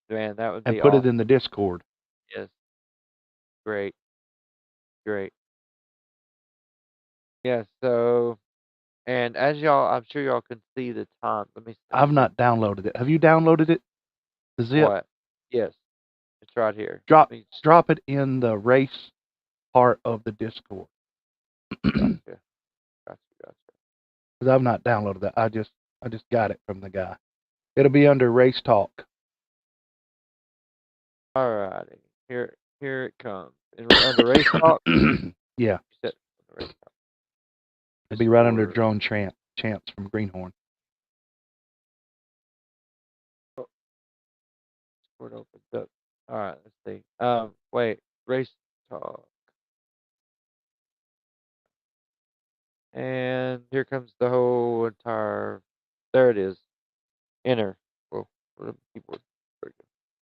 Man, that would be and put it in the Discord. Yes. Great. Yeah, so And as y'all, I'm sure y'all can see the time. Let me see. I've not downloaded it. Have you downloaded it? The zip? What? Yes. It's right here. Drop it in the race part of the Discord. Gotcha. Because I've not downloaded that. I just got it from the guy. It'll be under Race Talk. Alrighty. Here it comes. Under Race Talk? Yeah. Race Talk. It'll be right under Drone Champs from Greenhorn. Discord opens up. Alright, let's see. Wait. Race Talk. And here comes the whole entire. There it is. Enter. Whoa. Keyboard.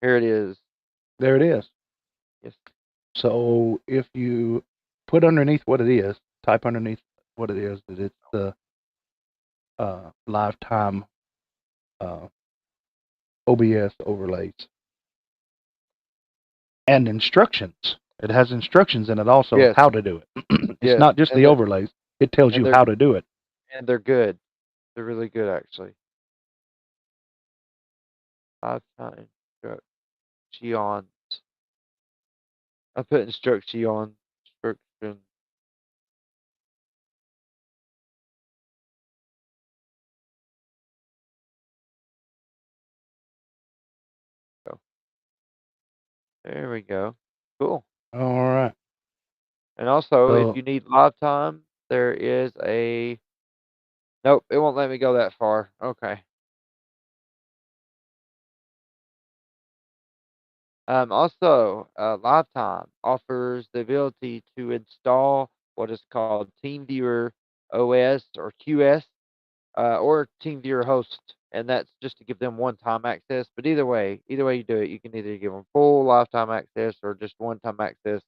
Here it is. There it is. Yes. So if you put underneath what it is, type underneath what it is, that it's the lifetime OBS overlays and instructions. It has instructions in it also of how to do it. It's not just the overlays. It tells you how to do it. And they're good. They're really good, actually. Lifetime instructions. I put instruction. There we go. Cool. All right. And also, if you need lifetime, there is a. Nope, it won't let me go that far. Okay. Also, Lifetime offers the ability to install what is called TeamViewer OS or QS, or TeamViewer Host, and that's just to give them one-time access. But either way you do it, you can either give them full lifetime access or just one-time access,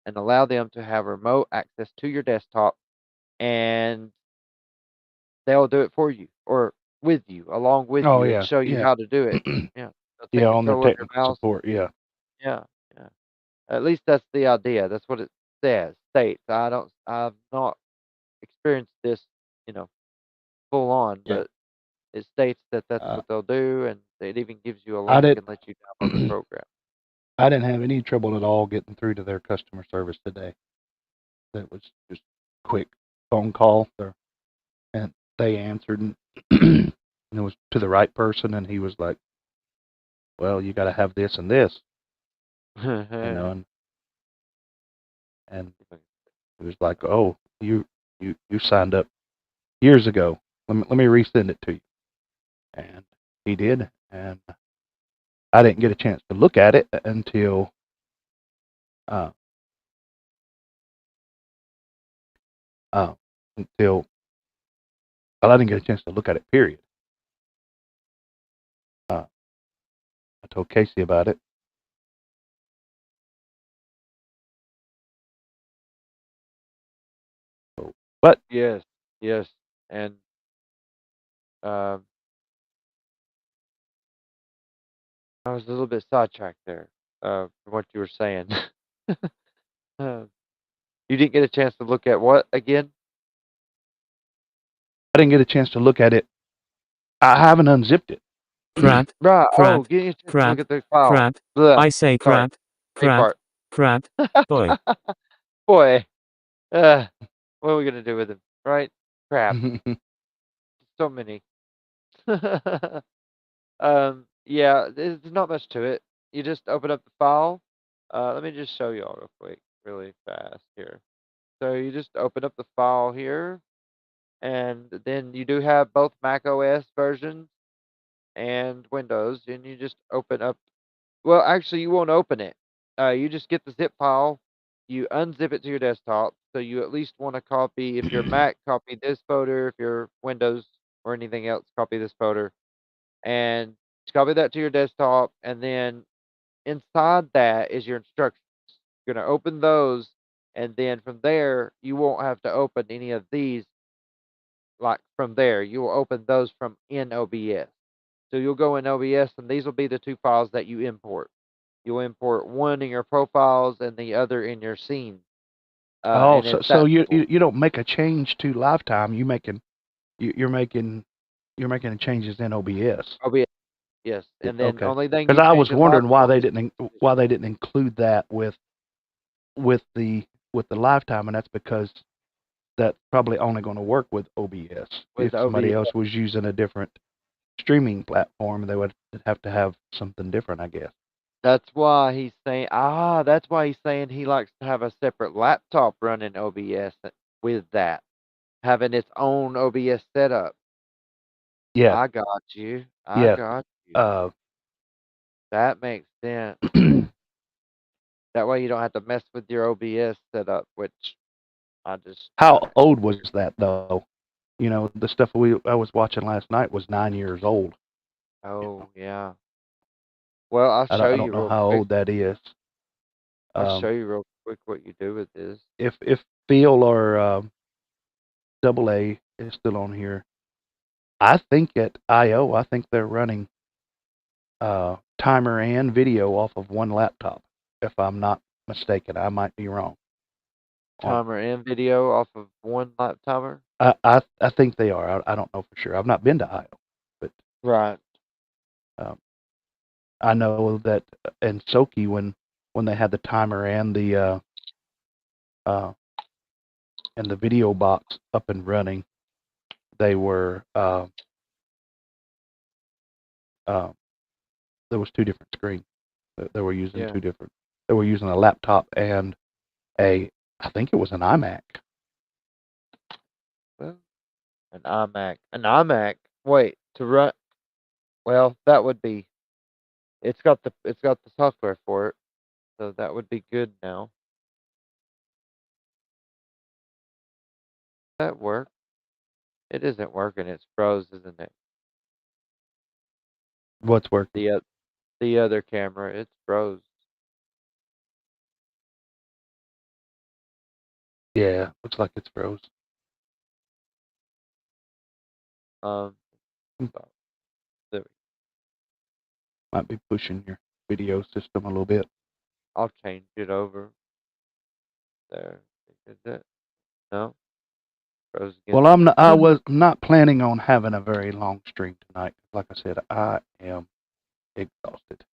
and allow them to have remote access to your desktop, and they'll do it for you or with you, along with you, and show you how to do it. Yeah. Yeah, on their technical support. Yeah. Yeah. At least that's the idea. That's what it states. I've not experienced this, full on, but it states that that's what they'll do, and it even gives you a link and lets you download the program. I didn't have any trouble at all getting through to their customer service today. That was just quick phone call, and they answered, and it was to the right person, and he was like, "Well, you got to have this and this." And it was like, "Oh, you signed up years ago. Let me resend it to you." And he did, and I didn't get a chance to look at it until I didn't get a chance to look at it. Period. I told Casey about it. But yes, and I was a little bit sidetracked there from what you were saying. You didn't get a chance to look at what again? I didn't get a chance to look at it. I haven't unzipped it. Crap. Right. Crap. Getting a chance Crap. to look at the file. Crap. Blah. I say crap. Crap. Crap. Boy. Boy. What are we gonna do with him? Right? Crap. So many. Yeah, there's not much to it. You just open up the file. Let me just show y'all real quick, really fast here. So you just open up the file here, and then you do have both Mac OS versions and Windows, and you just open up. Well, actually, you won't open it. You just get the zip file, you unzip it to your desktop. So you at least want to copy, if you're Mac, copy this folder. If you're Windows or anything else, copy this folder, and copy that to your desktop. And then inside that is your instructions. You're gonna open those, and then from there, you won't have to open any of these. Like from there, you will open those from in OBS. So you'll go in OBS, and these will be the two files that you import. You'll import one in your profiles and the other in your scene. So you don't make a change to lifetime. You make him you're making changes in OBS. OBS, yes. And then Okay. only thing Because you I was change in wondering why Live they didn't include that with the lifetime, and that's because that's probably only going to work with OBS. If with somebody OBS. else was using a different streaming platform, they would have to have something different, I guess. That's why he's saying that's why he's saying he likes to have a separate laptop running OBS with that, having its own OBS setup. Yeah. I got you. I Yeah. got you. That makes sense. That way you don't have to mess with your OBS setup, which I just How old was that though? You know, the stuff I was watching last night was 9 years old. Oh yeah. Well, I'll I show don't you know real how quick. old that is. I'll show you real quick what you do with this. If Phil or Double A is still on here, I think at IO, I think they're running timer and video off of one laptop. If I'm not mistaken, I might be wrong. Timer and video off of one lap timer? I think they are. I don't know for sure. I've not been to IO, but right. I know that in Soki when they had the timer and the video box up and running, they were there was two different screens. They were using two different. They were using a laptop and I think it was an iMac. Well, an iMac. An iMac. Wait, to run. Well, that would be. It's got the software for it, so that would be good now. That work? It isn't working. It's froze, isn't it? What's working? The other camera, it's froze. Yeah, looks like it's froze. There we Might be pushing your video system a little bit. I'll change it over. There. Is it? No? Froze again. Well, I was not planning on having a very long stream tonight. Like I said, I am exhausted.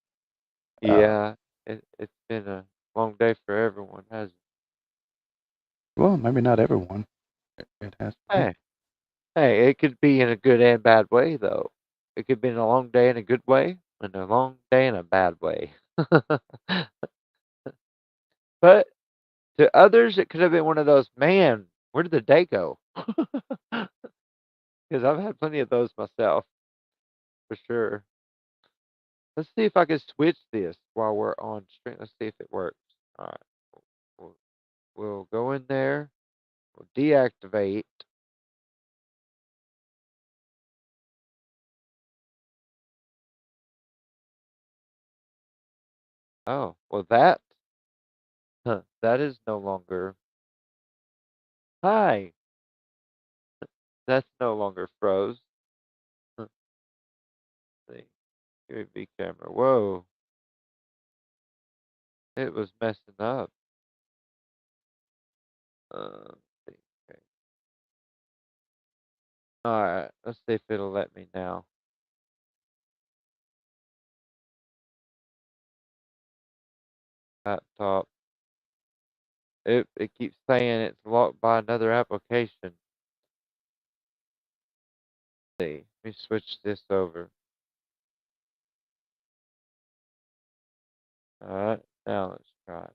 Yeah, it's been a long day for everyone, hasn't it? Well, maybe not everyone. It has to be. Hey, it could be in a good and bad way, though. It could be in a long day in a good way, and a long day in a bad way. But to others, it could have been one of those, man, where did the day go? Because I've had plenty of those myself, for sure. Let's see if I can switch this while we're on stream. Let's see if it works. All right. We'll go in there. We'll deactivate. Oh, well that is no longer. Hi. That's no longer froze. See. UAV camera. Whoa. It was messing up. Let's see. Okay. Alright, let's see if it'll let me now. Laptop. It keeps saying it's locked by another application. Let's see. Let me switch this over. Alright, now let's try it.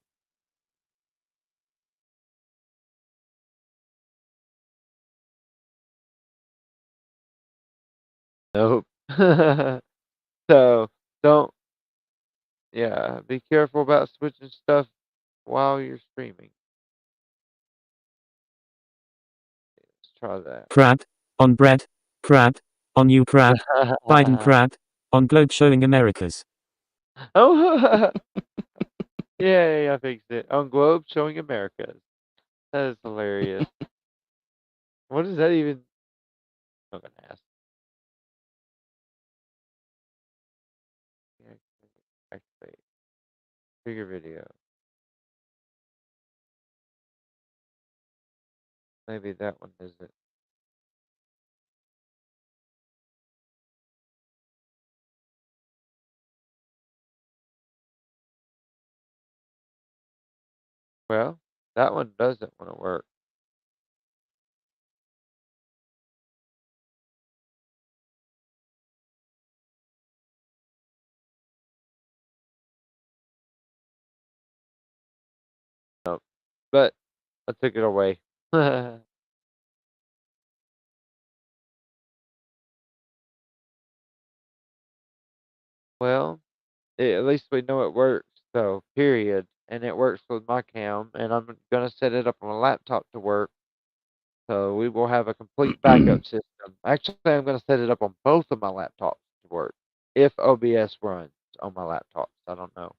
Nope. So don't be careful about switching stuff while you're streaming. Let's try that. Crab. On bread. Crab. On you crab. Biden crab. On globe showing Americas. Oh, yay, I fixed it. On globe showing Americas. That is hilarious. What does that even? I'm gonna ask. Activate. Trigger video. Maybe that one isn't. That one doesn't want to work. Nope. But I took it away. Well, at least we know it works, so period. And it works with my cam, and I'm gonna set it up on a laptop to work. So we will have a complete backup system. Actually, I'm gonna set it up on both of my laptops to work if OBS runs on my laptops. I don't know.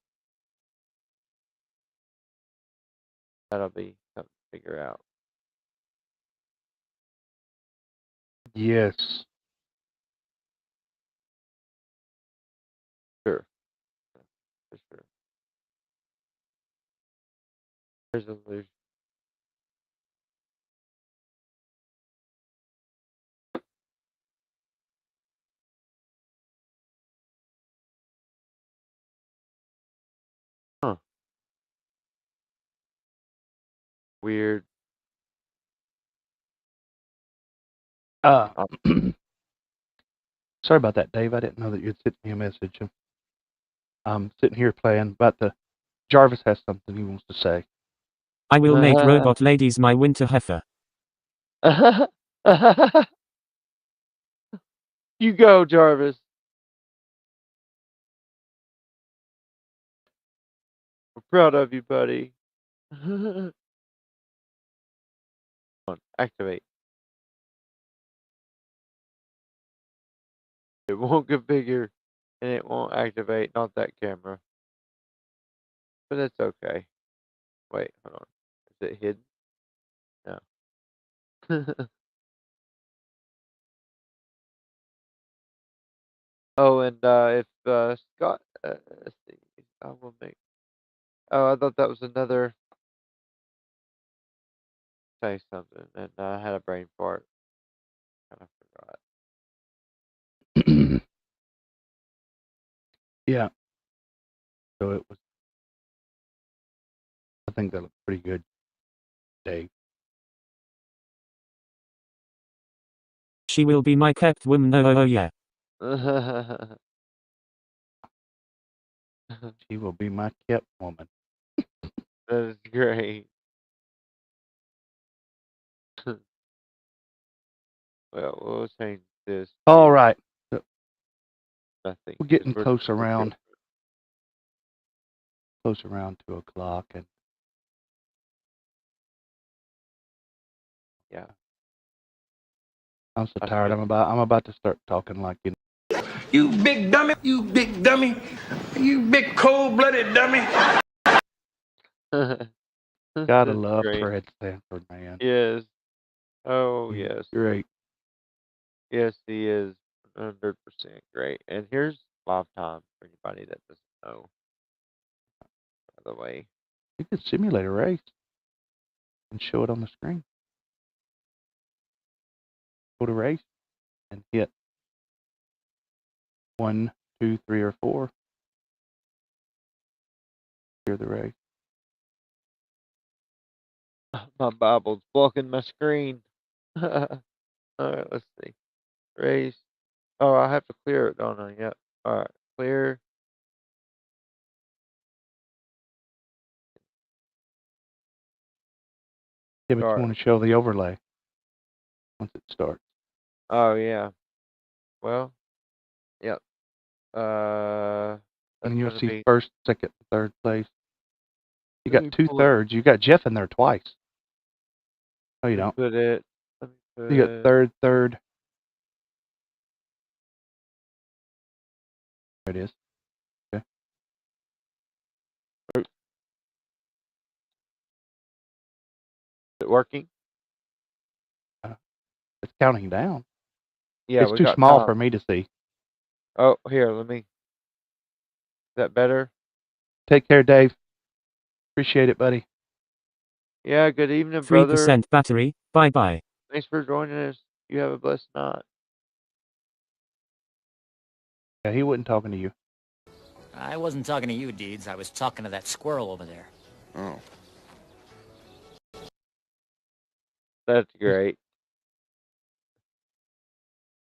That'll be something to figure out. Yes. Sure. For sure. Resolution. Huh. Weird. Sorry about that, Dave. I didn't know that you'd sent me a message. I'm sitting here playing, but Jarvis has something he wants to say. I will make robot ladies my winter heifer. You go, Jarvis. We're proud of you, buddy. Activate. It won't configure and it won't activate. Not that camera. But it's okay. Wait, hold on. Is it hidden? No. Oh, and if Scott, let's see, I will make. Oh, I thought that was another. Say something, and I had a brain fart. Kind of forgot. Yeah. So it was. I think that looked pretty good, Dave. She will be my kept woman. Oh yeah. She will be my kept woman. That is great. Well, we'll change this. All right. Nothing. We're getting close around 2:00, and yeah. I'm so tired. I'm about to start talking like You big dummy, you big dummy, you big cold-blooded dummy. Gotta love Fred Sanford, man. Yes. Oh, He's yes. great. Yes, he is 100% great. And here's Lifetime for anybody that doesn't know. By the way. You can simulate a race and show it on the screen. Go to race and hit 1, 2, 3, or 4. Hear the race. My Bible's blocking my screen. All right, let's see. Race. Oh, I have to clear it, don't I? Yep. All right, clear. Yeah, but you want to show the overlay once it starts. Oh, yeah. Well, yep. And you'll see first, second, third place. You got 2/3. You got Jeff in there twice. No, you don't. Put it. You got third. There it is. Okay. Is it working? It's counting down. Yeah, it's too small for me to see. Oh, here, let me. Is that better? Take care, Dave. Appreciate it, buddy. Yeah, good evening, brother. 3% battery. Bye-bye. Thanks for joining us. You have a blessed night. Yeah, he wasn't talking to you. I wasn't talking to you, Deeds. I was talking to that squirrel over there. Oh. That's great.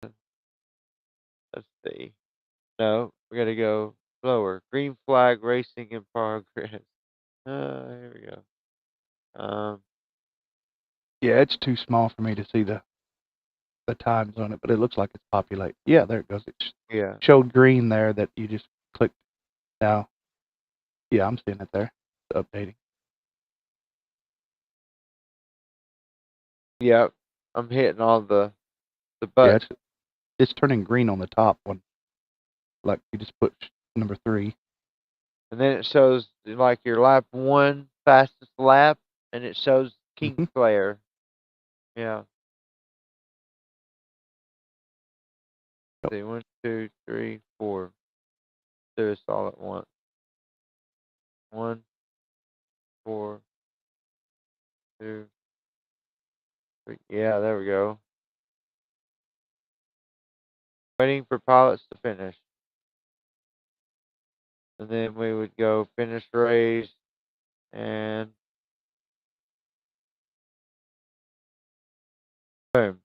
Let's see. No, we gotta go slower. Green flag racing in progress. Here we go. Yeah, it's too small for me to see the times on it, but it looks like it's populated. Yeah, there it goes. It Yeah. showed green there that you just clicked. Now, yeah, I'm seeing it there. It's updating. Yep. I'm hitting all the Yeah, buttons. it's turning green on the top one. Like you just put number 3. And then it shows like your lap 1 fastest lap, and it shows Kingslayer. Yeah. Yep. See, 1, 2, 3, 4. Do this all at once. 1, 4, 2, 3. Yeah, there we go. Waiting for pilots to finish. And then we would go finish race and boom.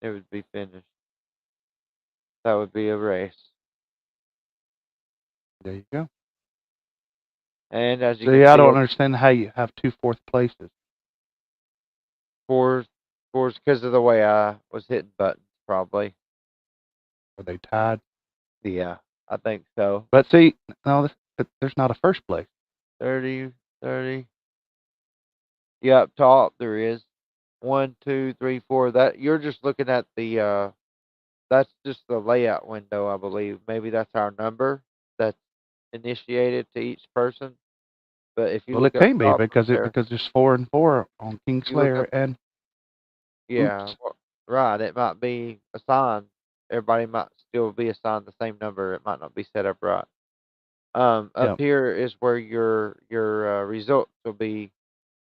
It would be finished. That would be a race. There you go. And as you See, can I see, don't understand how you have 2 fourth places. scores because of the way I was hitting buttons, probably. Are they tied? Yeah, I think so. But see, no, there's not a first place. 30, 30. Yeah, up top there is 1, 2, 3, 4. That you're just looking at the. That's just the layout window, I believe. Maybe that's our number that's initiated to each person. But if you Well, it look up can't be top because there, there's 4 and 4 on you look Kingslayer up. and Yeah, Oops. right. It might be assigned. Everybody might still be assigned the same number. It might not be set up right. Up Yeah. here is where your results will be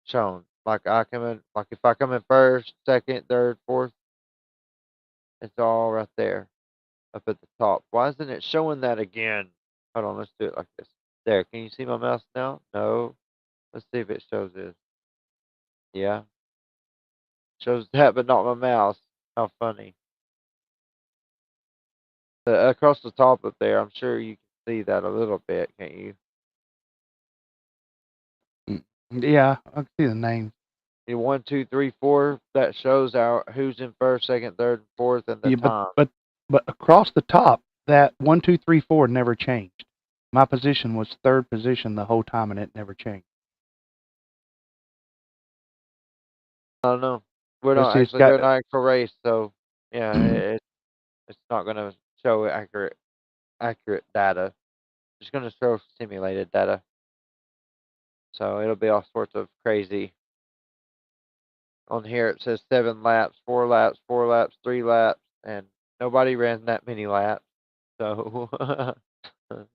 shown. Like if I come in first, second, third, fourth, it's all right there, up at the top. Why isn't it showing that again? Hold on, let's do it like this. There, can you see my mouse now? No. Let's see if it shows this. Yeah, shows that, but not my mouse. How funny. Across the top up there, I'm sure you can see that a little bit, can't you? Yeah, I can see the name. 1, 2, 3, 4. That shows who's in first, second, third, fourth, and the Yeah, time. but across the top, that 1, 2, 3, 4 never changed. My position was 3rd position the whole time, and it never changed. I don't know. We're But not see, actually doing an actual race, so yeah, it's not gonna show accurate data. It's gonna show simulated data. So it'll be all sorts of crazy. On here it says 7 laps, 4 laps, 4 laps, 3 laps, and nobody ran that many laps. So let's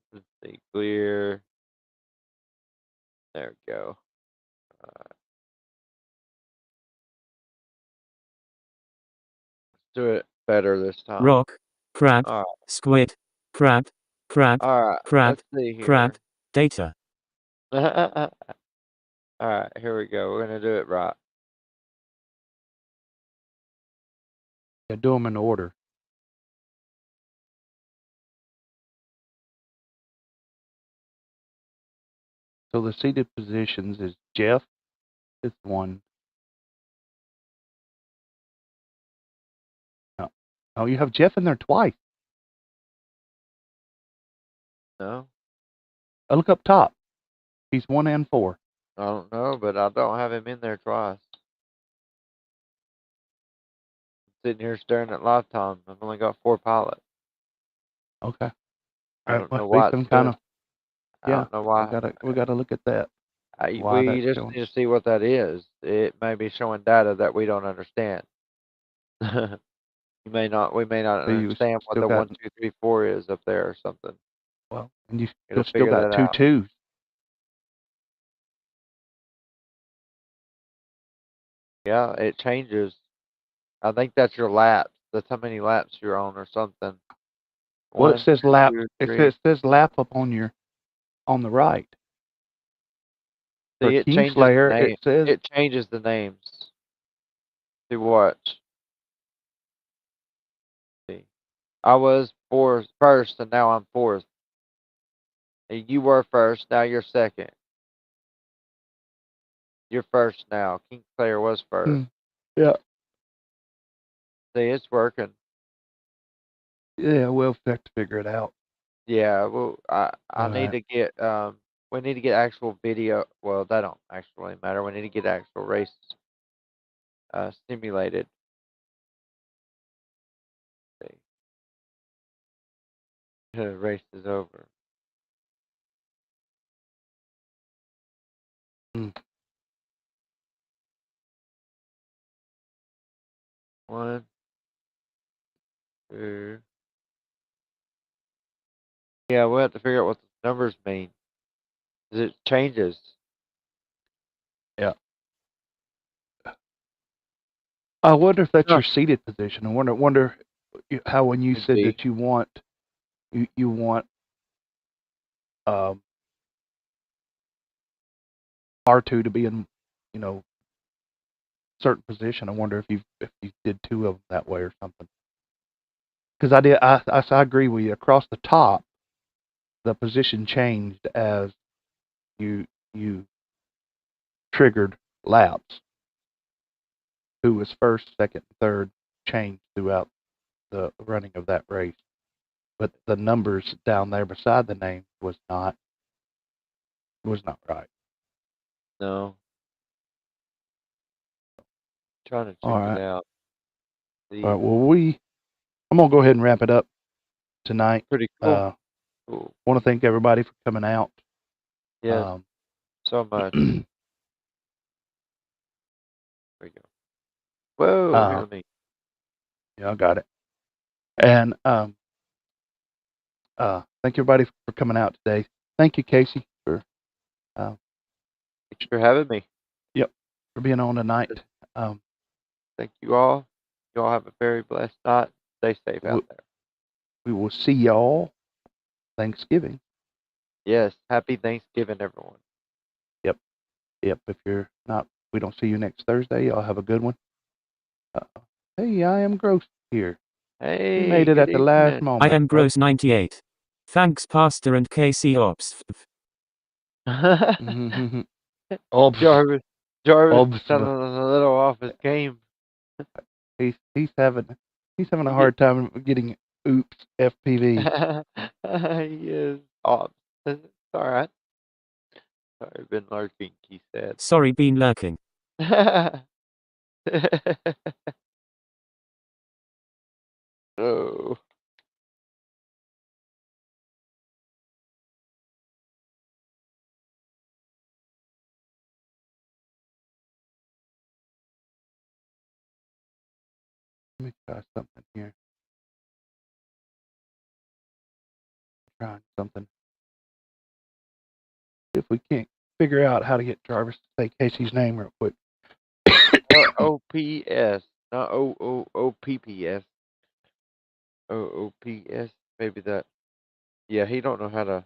see, clear. There we go. Let's do it better this time. Rock, crab, All squid, crab, crab, right. crab, Let's see here. crab, data. All right, here we go. We're gonna do it right. Yeah, do them in order. So the seated positions is Jeff is 1. No, oh, you have Jeff in there twice. No, Oh, look up top. He's 1 and 4. I don't know, but I don't have him in there twice. Sitting here staring at lifetime. I've only got 4 pilots. Okay. I don't know Be why some it's kind doing. of. I Yeah, don't know why. we gotta look at that. Why We that's just showing. need to see what that is. It may be showing data that we don't understand. We may not So you understand what still the got 1, 2, 3, 4 is up there or something. well, and you It'll still figure got that 2 out. 2s. Yeah, it changes. I think that's your laps. That's how many laps you're on or something. Well, it 1, says lap. 2, It 3. says lap up on the right. For See, it changes the Kingslayer, name. it says It changes the names. See what? See. I was first, and now I'm fourth. And you were first, now you're second. You're first now. King Slayer was first. Yeah. See, it's working. Yeah, we'll have to figure it out. Yeah, well, I need Alright. to get we need to get actual video. Well, that don't actually matter. We need to get actual races simulated. See. Race is over. Mm. 1, 2. Yeah, we'll have to figure out what the numbers mean. 'Cause it changes. Yeah. I wonder if that's Huh. your seated position. I wonder how when you Could said be. that you want R2 to be in, certain position. I wonder if you did two of them that way or something. Because I agree with you. Across the top, the position changed as you triggered laps. Who was first, second, third changed throughout the running of that race. But the numbers down there beside the name was not right. No. Trying to All check right. it out. All right. Well, I'm gonna go ahead and wrap it up tonight. Pretty cool. Cool. Want to thank everybody for coming out. Yes. So much. There we go. Whoa, here me. Yeah, I got it. And thank everybody for coming out today. Thank you, Casey, for Thanks for having me. Yep, for being on tonight. Thank you all. You all have a very blessed night. Stay safe out there. We will see y'all Thanksgiving. Yes, happy Thanksgiving, everyone. Yep. If you're not, we don't see you next Thursday. Y'all have a good one. Hey, I am Gross here. Hey, he made it good at the last evening. moment. I am Gross 98. Thanks, Pastor and KC Ops. Jarvis Obs. sounding a little off his game. He's having a hard time getting oops FPV. He is off. It's all right. Sorry, been lurking, he said. Sorry, been lurking. Oh. Let me try something here. Trying something. If we can't figure out how to get Jarvis to say Casey's name real quick. OPS, not OOPPS. OOPS, maybe that. Yeah, he don't know how to.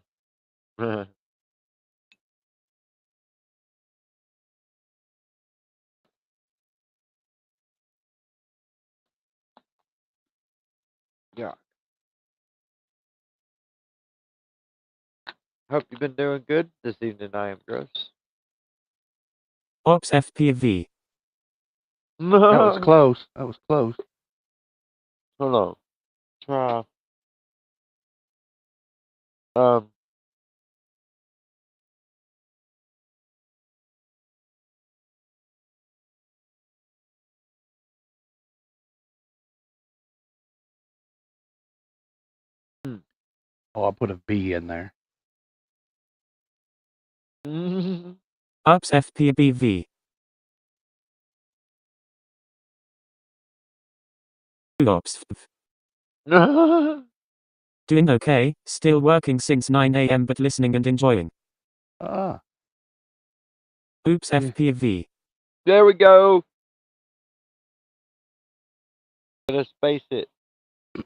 Yeah. Hope you've been doing good this evening. I am Gross. Ops FPV. That was close. Hold on. Try. Oh, I put a B in there. Ops FPV. Ops. Doing okay, still working since 9 a.m. but listening and enjoying. Ah. Oops FPV. There we go. Gotta space it.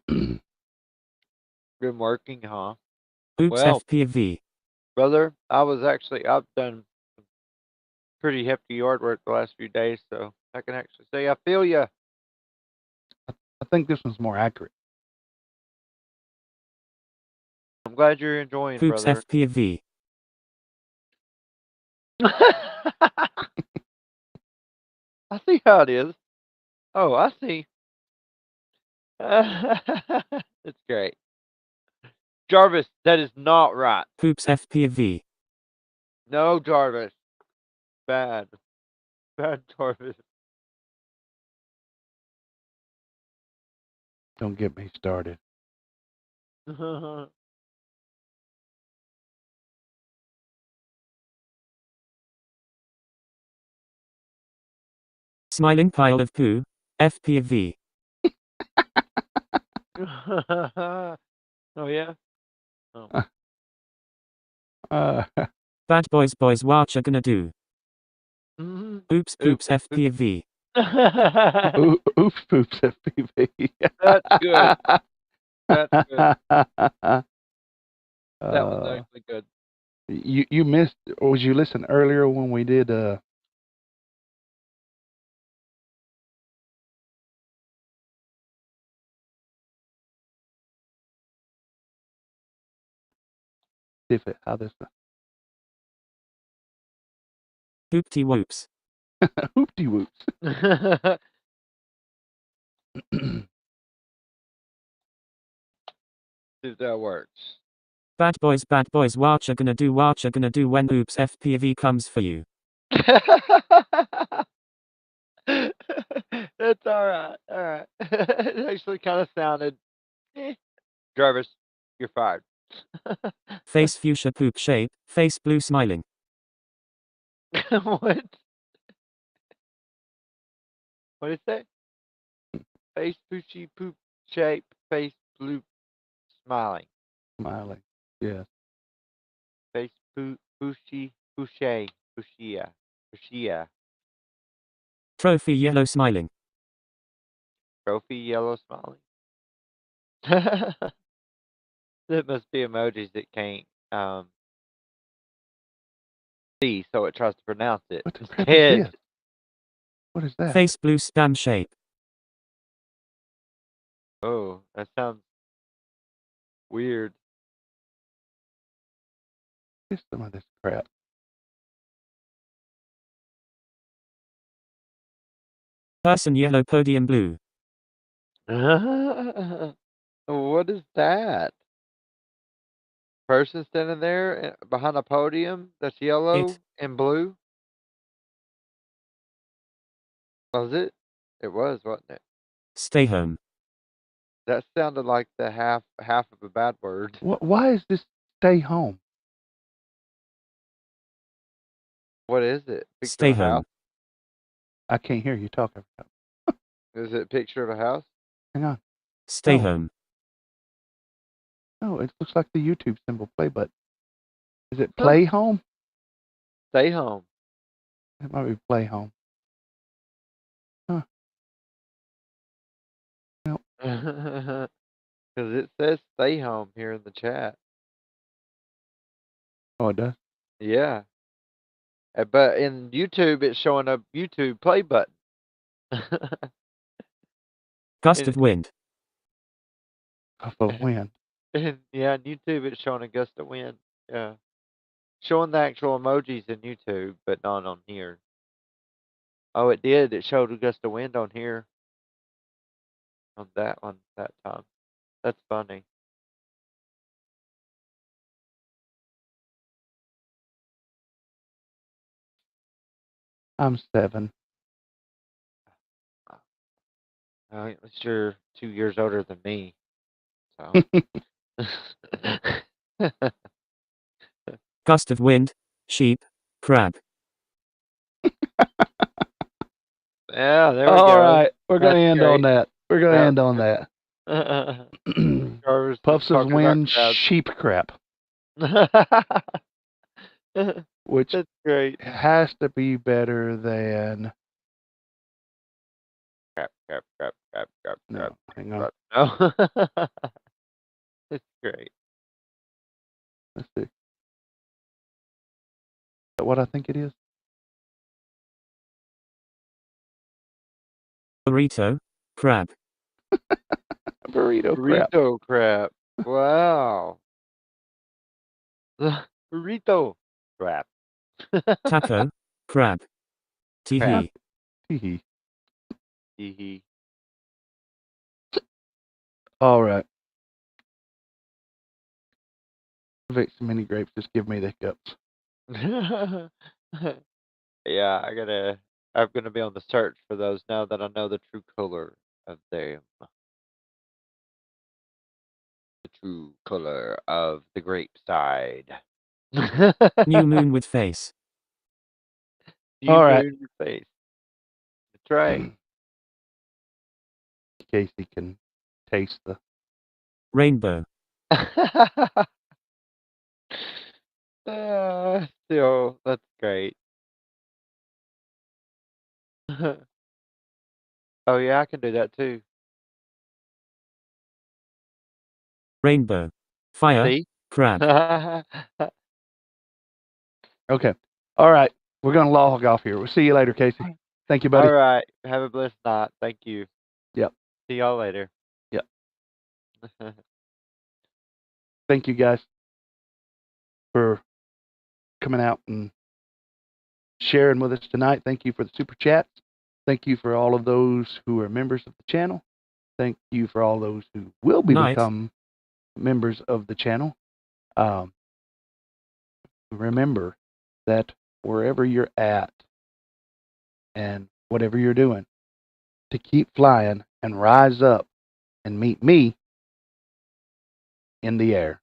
Been working, huh? Oops Well, FPV. brother, I've done pretty hefty yard work the last few days, so I can actually say I feel you. I think this one's more accurate. I'm glad you're enjoying, Poops brother. FPV. I see how it is. Oh, I see. It's great. Jarvis, that is not right. Poops FPV. No, Jarvis. Bad. Bad, Jarvis. Don't get me started. Smiling pile of poo. FPV. Oh, yeah? Oh. Bad boys what you gonna do? Oops poops FPV. Oops, poops, FPV. That's good. That's good. That was actually good. You missed, or was you listening earlier when we did if it how this Hoopty whoops. hoopty whoops. If that works. Bad boys what you gonna do when oops FPV comes for you? That's alright. Alright. It actually kind of sounded. Jarvis, you're fired. Face fuchsia poop shape, face blue smiling. What? What did it say? Face poochy poop shape, face blue smiling. Smiling. Yes. Face poochy pouche pouchia. Trophy yellow smiling. Trophy yellow smiling. That must be emojis that can't see, so it tries to pronounce it. What the crap is this? What is that? Face blue spam shape. Oh, that sounds weird. Just some of this crap. Person yellow podium blue. What is that? Person standing there behind a podium that's yellow and blue? Was it? It was, wasn't it? Stay home. That sounded like the half of a bad word. Why is this stay home? What is it? Picture Stay of a home. house? I can't hear you talking. Is it a picture of a house? Hang on. Stay home. No, it looks like the YouTube symbol play button. Is it play home? Stay home. It might be play home. Huh. Nope. Because it says stay home here in the chat. Oh, it does? Yeah. But in YouTube, it's showing a YouTube play button. Gust of wind. Puff of wind. Yeah, on YouTube, it's showing a gust of wind. Yeah. Showing the actual emojis in YouTube, but not on here. Oh, it did. It showed a gust of wind on here. On that one, that time. That's funny. I'm 7. At least you're 2 years older than me. So. Gust of wind. Sheep. Crab. Yeah, there we go. All right. We're going to end great. on that. We're going to end on that. Puffs of wind, sheep crap. Which That's great. has to be better than... Crap. No, hang on. No. It's great. Let's see. Is that what I think it is? Burrito. Crab. Burrito crap. Burrito crap. Wow. Burrito crap. Taco. Crab. Teehee. Hee Hee All right. Vic's mini grapes just give me the hiccups. Yeah, I'm gonna be on the search for those now that I know the true color of them. The true color of the grape side. New moon with face. You All right. moon your face. That's right. Casey can taste the Rainbow. Still, that's great. Oh yeah, I can do that too. Rainbow. Fire. See? Crab. Okay. All right. We're gonna log off here. We'll see you later, Casey. Thank you, buddy. All right. Have a blessed night. Thank you. Yep. See y'all later. Yep. Thank you guys for coming out and sharing with us tonight. Thank you for the super chats. Thank you for all of those who are members of the channel. Thank you for all those who will become members of the channel. Remember that wherever you're at and whatever you're doing, to keep flying and rise up and meet me in the air.